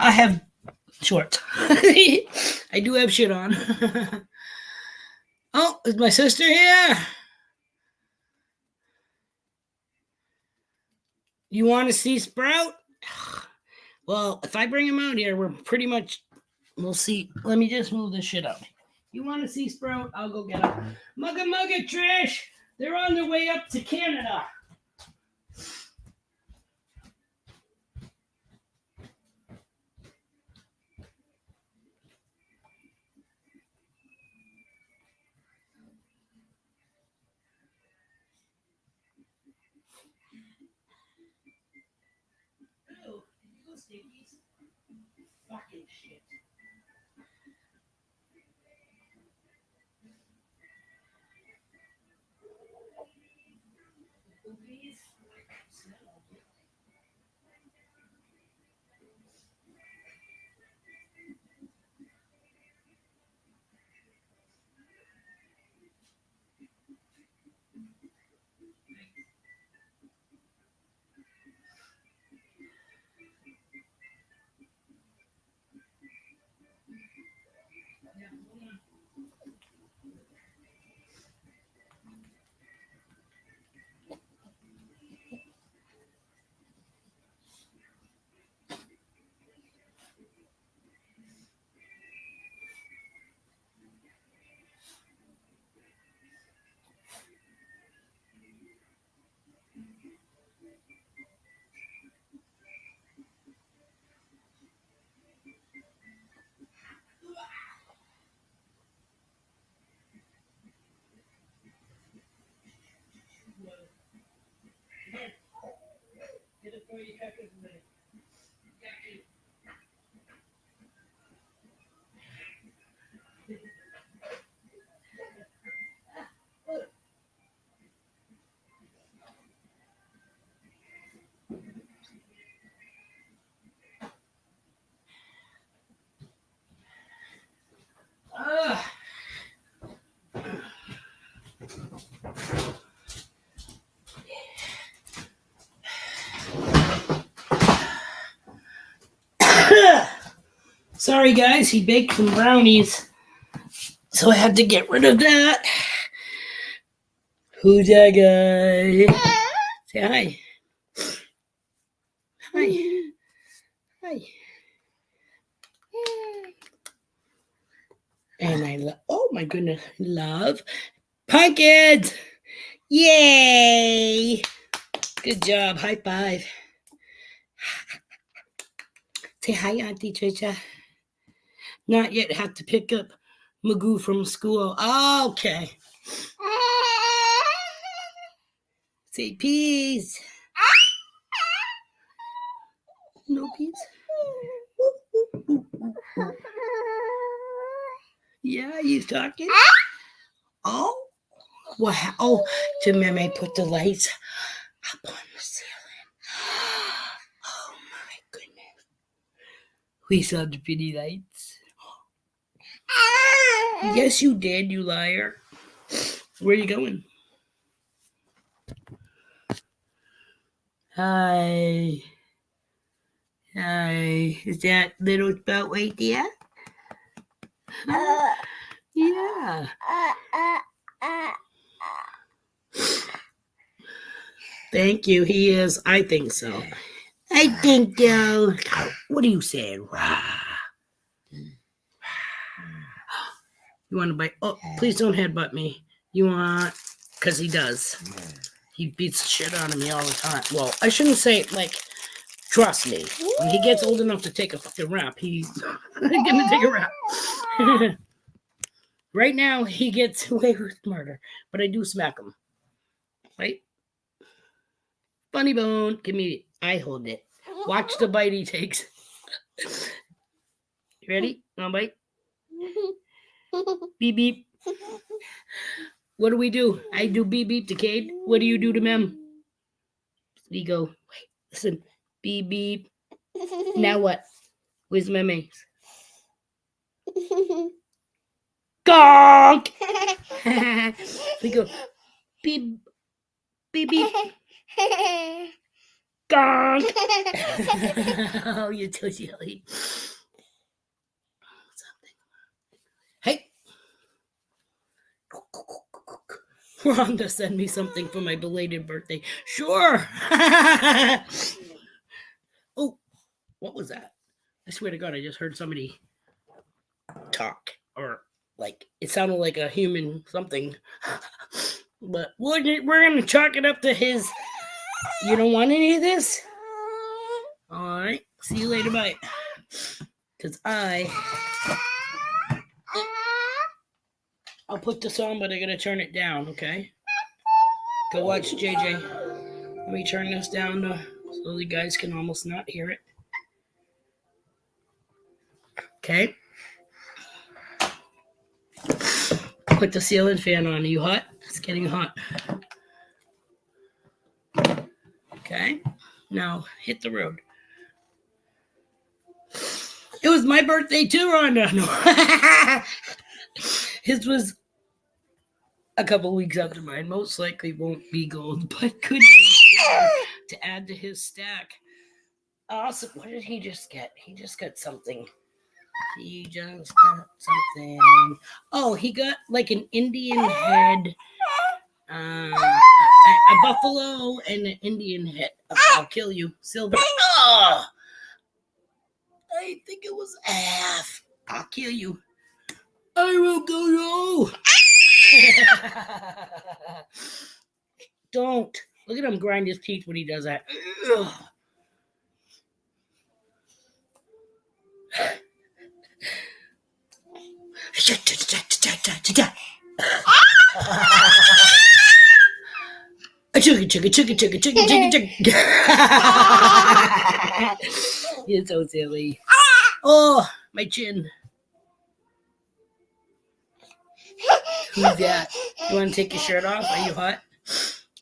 I have shorts. I do have shit on. Oh, is my sister here? You want to see Sprout? Well, if I bring him out here, we're pretty much, we'll see. Let me just move this shit up. You want to see Sprout? I'll go get him. Mugga, Trish! They're on their way up to Canada. Oh, you stinkies. Fucking shit. Boobies. Get it for you, Peppers. Sorry, guys. He baked some brownies, so I had to get rid of that. Who's that guy? Say hi. Hi. Hi. And I love, oh my goodness, love pumpkins. Yay. Good job. High five. Say hi, Auntie Trisha. Not yet. Have to pick up Magoo from school. Oh, okay. Say peace. No peace. Yeah, you talking? Oh, wow. Oh, Jemime put the lights up on the ceiling. Oh my goodness. We saw the pretty lights. Yes, you did, you liar. Where are you going? Hi. Hi. Is that little Sprout right there? Yeah. Thank you. He is. I think so. I think so. What are you saying? You want to bite? Oh, please don't headbutt me. You want? Because he does. He beats the shit out of me all the time. Well, I shouldn't say, like, trust me. When he gets old enough to take a fucking rap, he's gonna take a rap. Right now, he gets away with murder, but I do smack him. Right? Funny bone. Give me. I hold it. Watch the bite he takes. You ready? Want to bite? Beep beep. What do we do? I do beep beep to Cade. What do you do to Mem? We go. Wait, listen. Beep beep. Now what? Where's my mace? Gonk! We go. Beep beep beep. Gonk! Oh, you're too silly. Hey. Rhonda, send me something for my belated birthday. Sure. Oh, what was that? I swear to God, I just heard somebody talk, or like it sounded like a human something. But we're gonna chalk it up to his. You don't want any of this? All right. See you later. Bye. Because I'll put this on, but I'm gonna turn it down. Okay. Go watch JJ. Let me turn this down so you guys can almost not hear it. Okay. Put the ceiling fan on. Are you hot? It's getting hot. Okay. Now hit the road. It was my birthday too, Rhonda. No. His was a couple weeks after mine. Most likely won't be gold, but could be to add to his stack. Awesome. What did he just get? He just got something. Oh, he got like an Indian head, a buffalo, and an Indian head. Oh, I'll kill you, Silver. Oh, I think it was half. I'll kill you. I will go. Don't. Look at him grind his teeth when he does that. You're so silly. Oh, my chin. Who's that? You want to take your shirt off? Are you hot?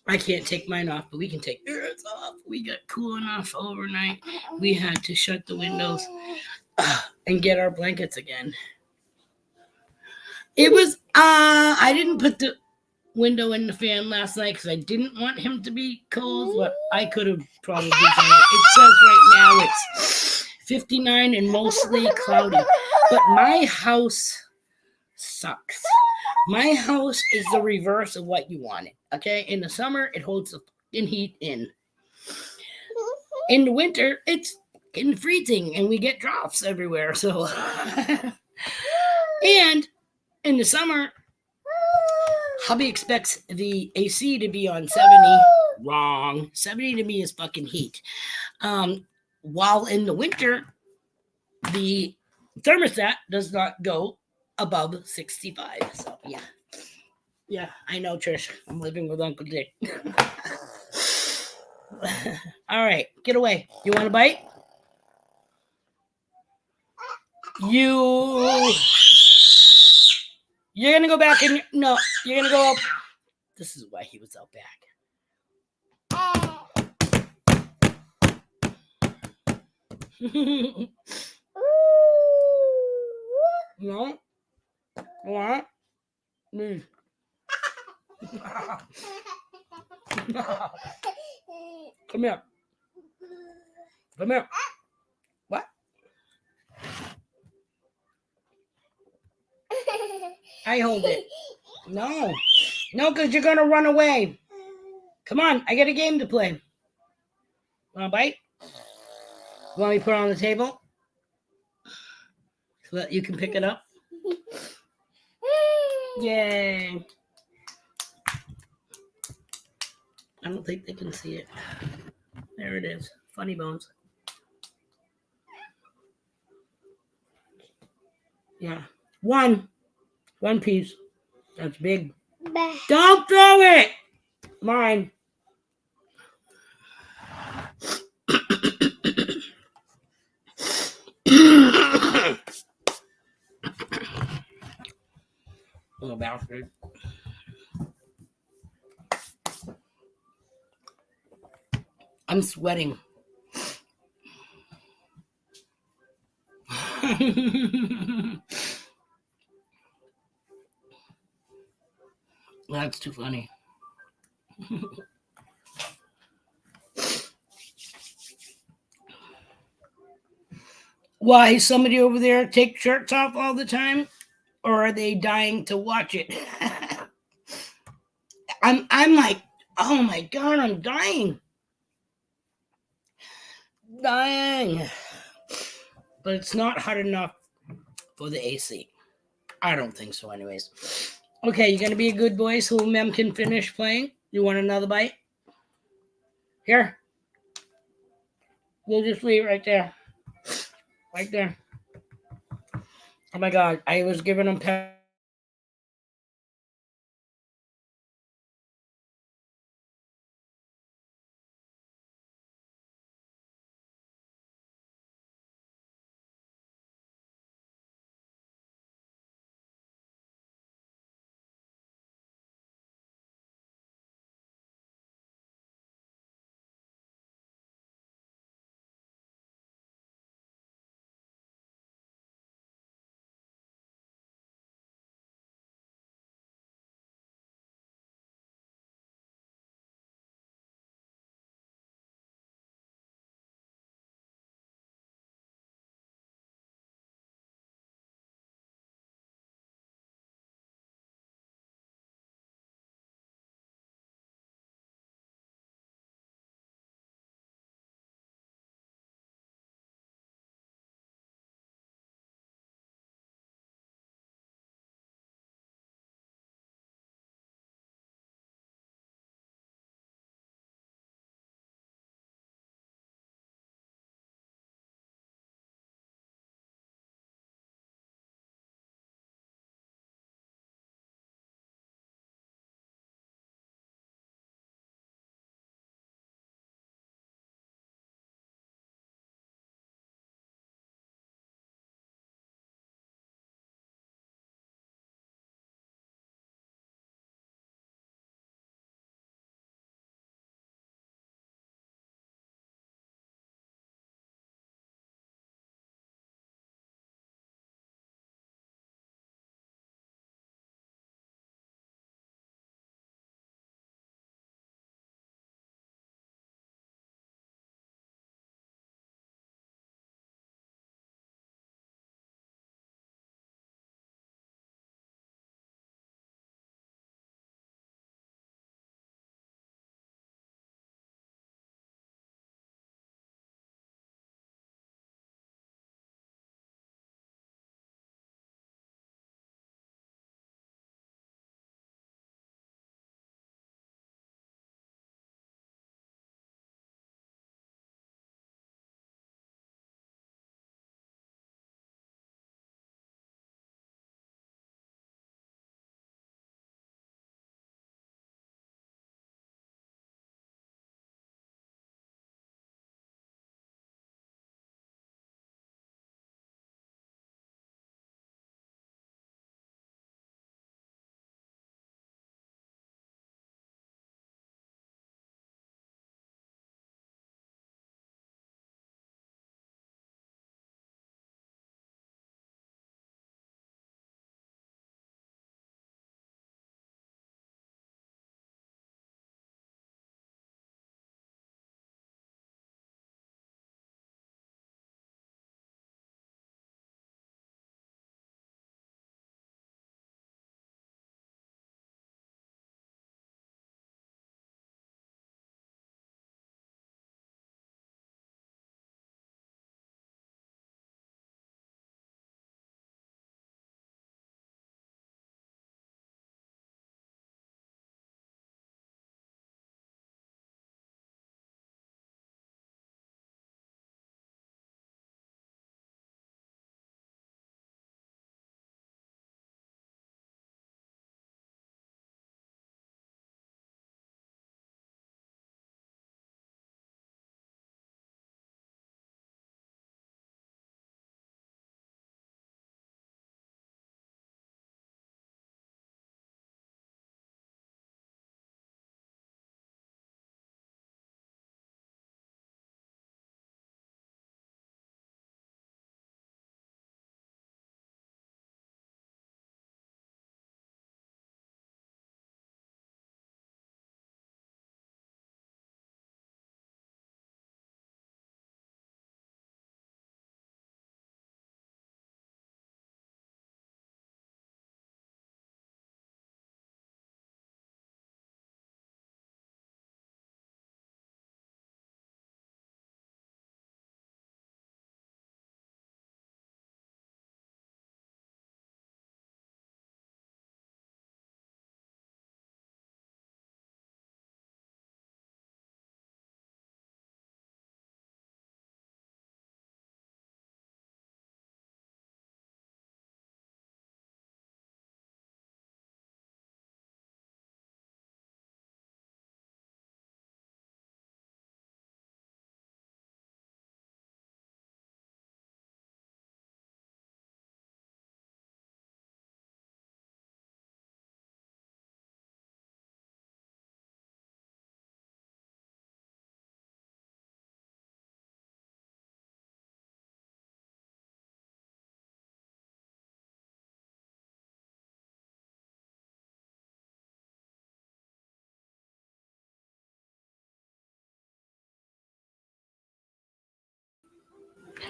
I can't take mine off, but we can take yours off. We got cool enough overnight. We had to shut the windows and get our blankets again. It was, I didn't put the window in the fan last night because I didn't want him to be cold, but I could have probably done it. It says right now it's 59 and mostly cloudy, but my house sucks. My house is the reverse of what you want it, okay? In the summer, it holds the fucking heat in. In the winter, it's fucking freezing, and we get drops everywhere, so. And in the summer, hubby expects the AC to be on 70. Wrong. 70 to me is fucking heat. While in the winter, the thermostat does not go above 65. So, yeah. Yeah, I know, Trish. I'm living with Uncle Dick. All right, get away. You want a bite? You're going to go back and... No, you're going to go up. This is why he was out back. No. What? Me. Come here. Come here. What? I hold it. No. No, because you're going to run away. Come on. I got a game to play. Want a bite? Want me to put it on the table? So that you can pick it up? Yay. I don't think they can see it. There it is. Funny bones. Yeah. One piece. That's big. Don't throw it! Mine. Little bastard. I'm sweating. That's too funny. Why, somebody over there take shirts off all the time? Or are they dying to watch it? I'm like, oh my God, I'm dying. Dying. But it's not hot enough for the AC. I don't think so, anyways. Okay, you gonna be a good boy so Mem can finish playing? You want another bite? Here. We'll just leave it right there. Right there. Oh my God, I was giving him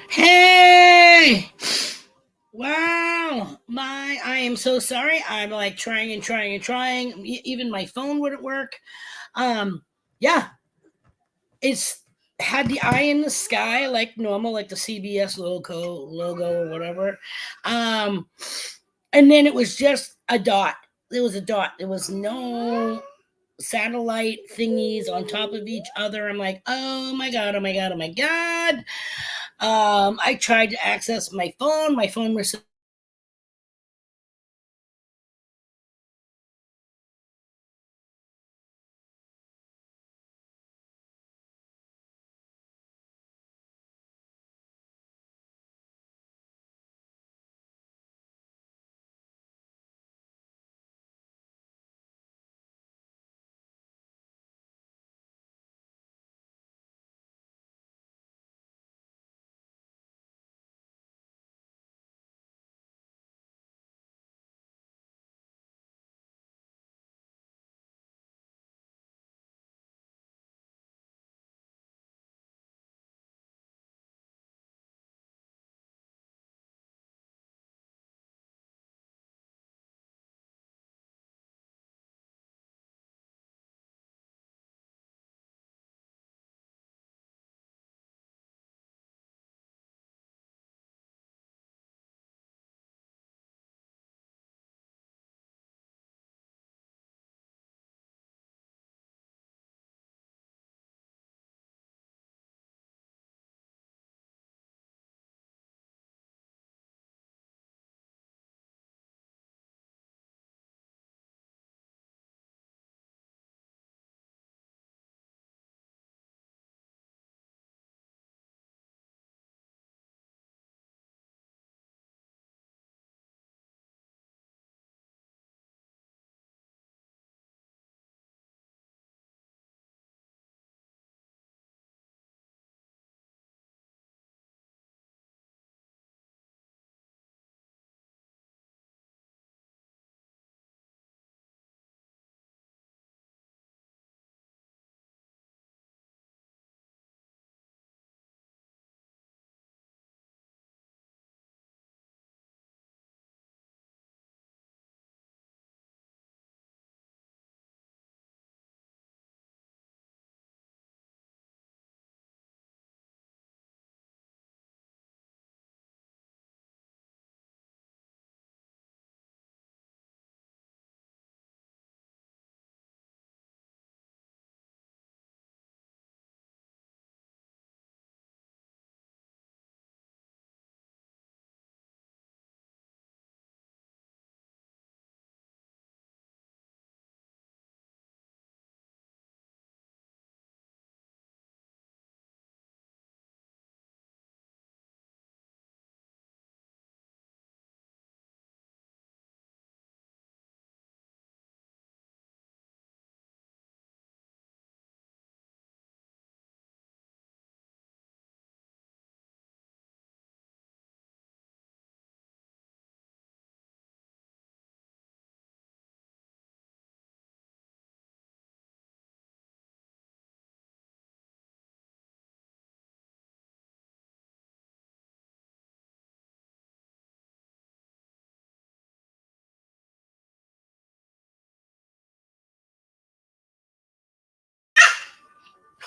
Hey! Wow, I am so sorry. I'm like trying and trying and trying. Even my phone wouldn't work. Um, yeah, it's had the eye in the sky like normal, like the CBS logo or whatever. Um, and then it was just a dot. There was a dot. There was no satellite thingies on top of each other. I'm like, oh my god, oh my god, oh my god. I tried to access my phone. My phone was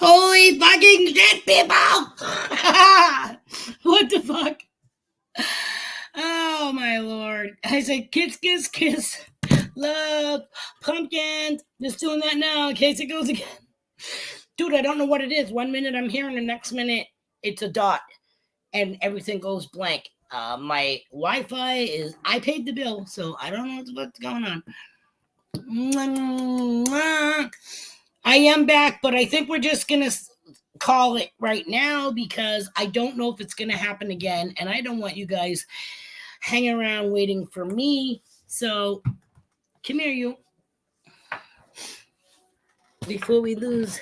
holy fucking shit, people! What the fuck? Oh my lord. I said kiss, kiss, kiss. Love, pumpkins. Just doing that now in case it goes again. Dude, I don't know what it is. 1 minute I'm here and the next minute it's a dot and everything goes blank. My Wi-Fi is, I paid the bill, so I don't know what's going on. I am back, but I think we're just going to call it right now because I don't know if it's going to happen again. And I don't want you guys hanging around waiting for me. So come here, you. Before we lose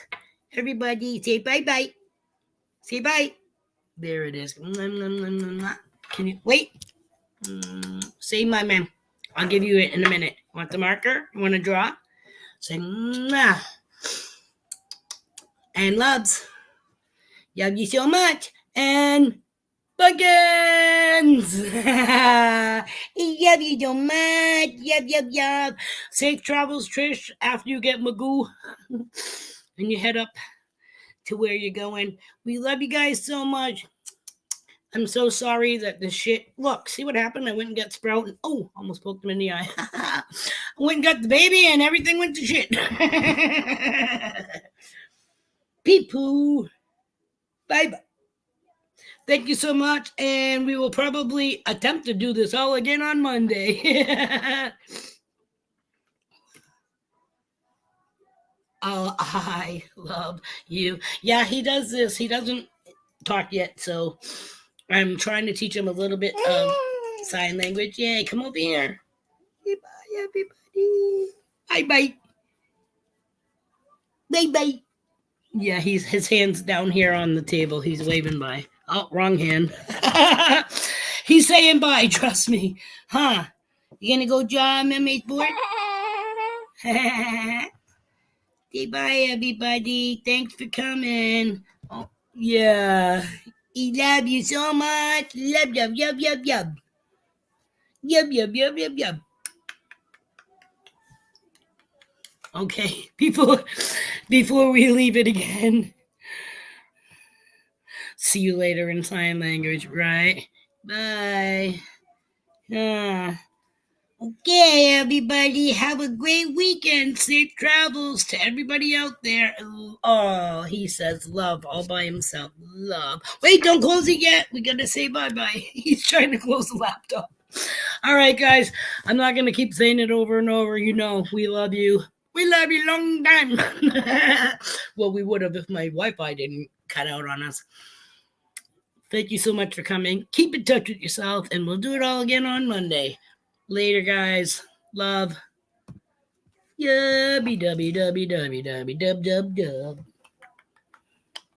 everybody, say bye-bye. Say bye. There it is. Can you wait? Say my man. I'll give you it in a minute. Want the marker? You want to draw? Say mwah. And loves. Love you so much. And Pumpkins! Love you so much. Yup. Safe travels, Trish, after you get Magoo and you head up to where you're going. We love you guys so much. I'm so sorry that the shit. Look, see what happened? I went and got Sprout. And, oh, almost poked him in the eye. I went and got the baby, and everything went to shit. Pee poo. Bye bye. Thank you so much, and we will probably attempt to do this all again on Monday. Oh, I love you. Yeah, he does this. He doesn't talk yet, so I'm trying to teach him a little bit of sign language. Yay, come over here. Say bye, everybody. Bye. Bye. Yeah, his hand's down here on the table. He's waving bye. Oh, wrong hand. He's saying bye, trust me. Huh? You gonna go draw Mermaid's board? Say bye, everybody. Thanks for coming. Oh, yeah. I love you so much. Love. Yub. Okay, before we leave it again. See you later in sign language, right? Bye. Okay, everybody, have a great weekend. Safe travels to everybody out there. Oh, he says love all by himself. Love. Wait, don't close it yet. We gotta say bye-bye. He's trying to close the laptop. All right, guys. I'm not gonna keep saying it over and over. You know, we love you. We love you long time. Well, we would have if my Wi-Fi didn't cut out on us. Thank you so much for coming. Keep in touch with yourself, and we'll do it all again on Monday. Later, guys. Love. Yubby dubby dubby dubby dubby dub.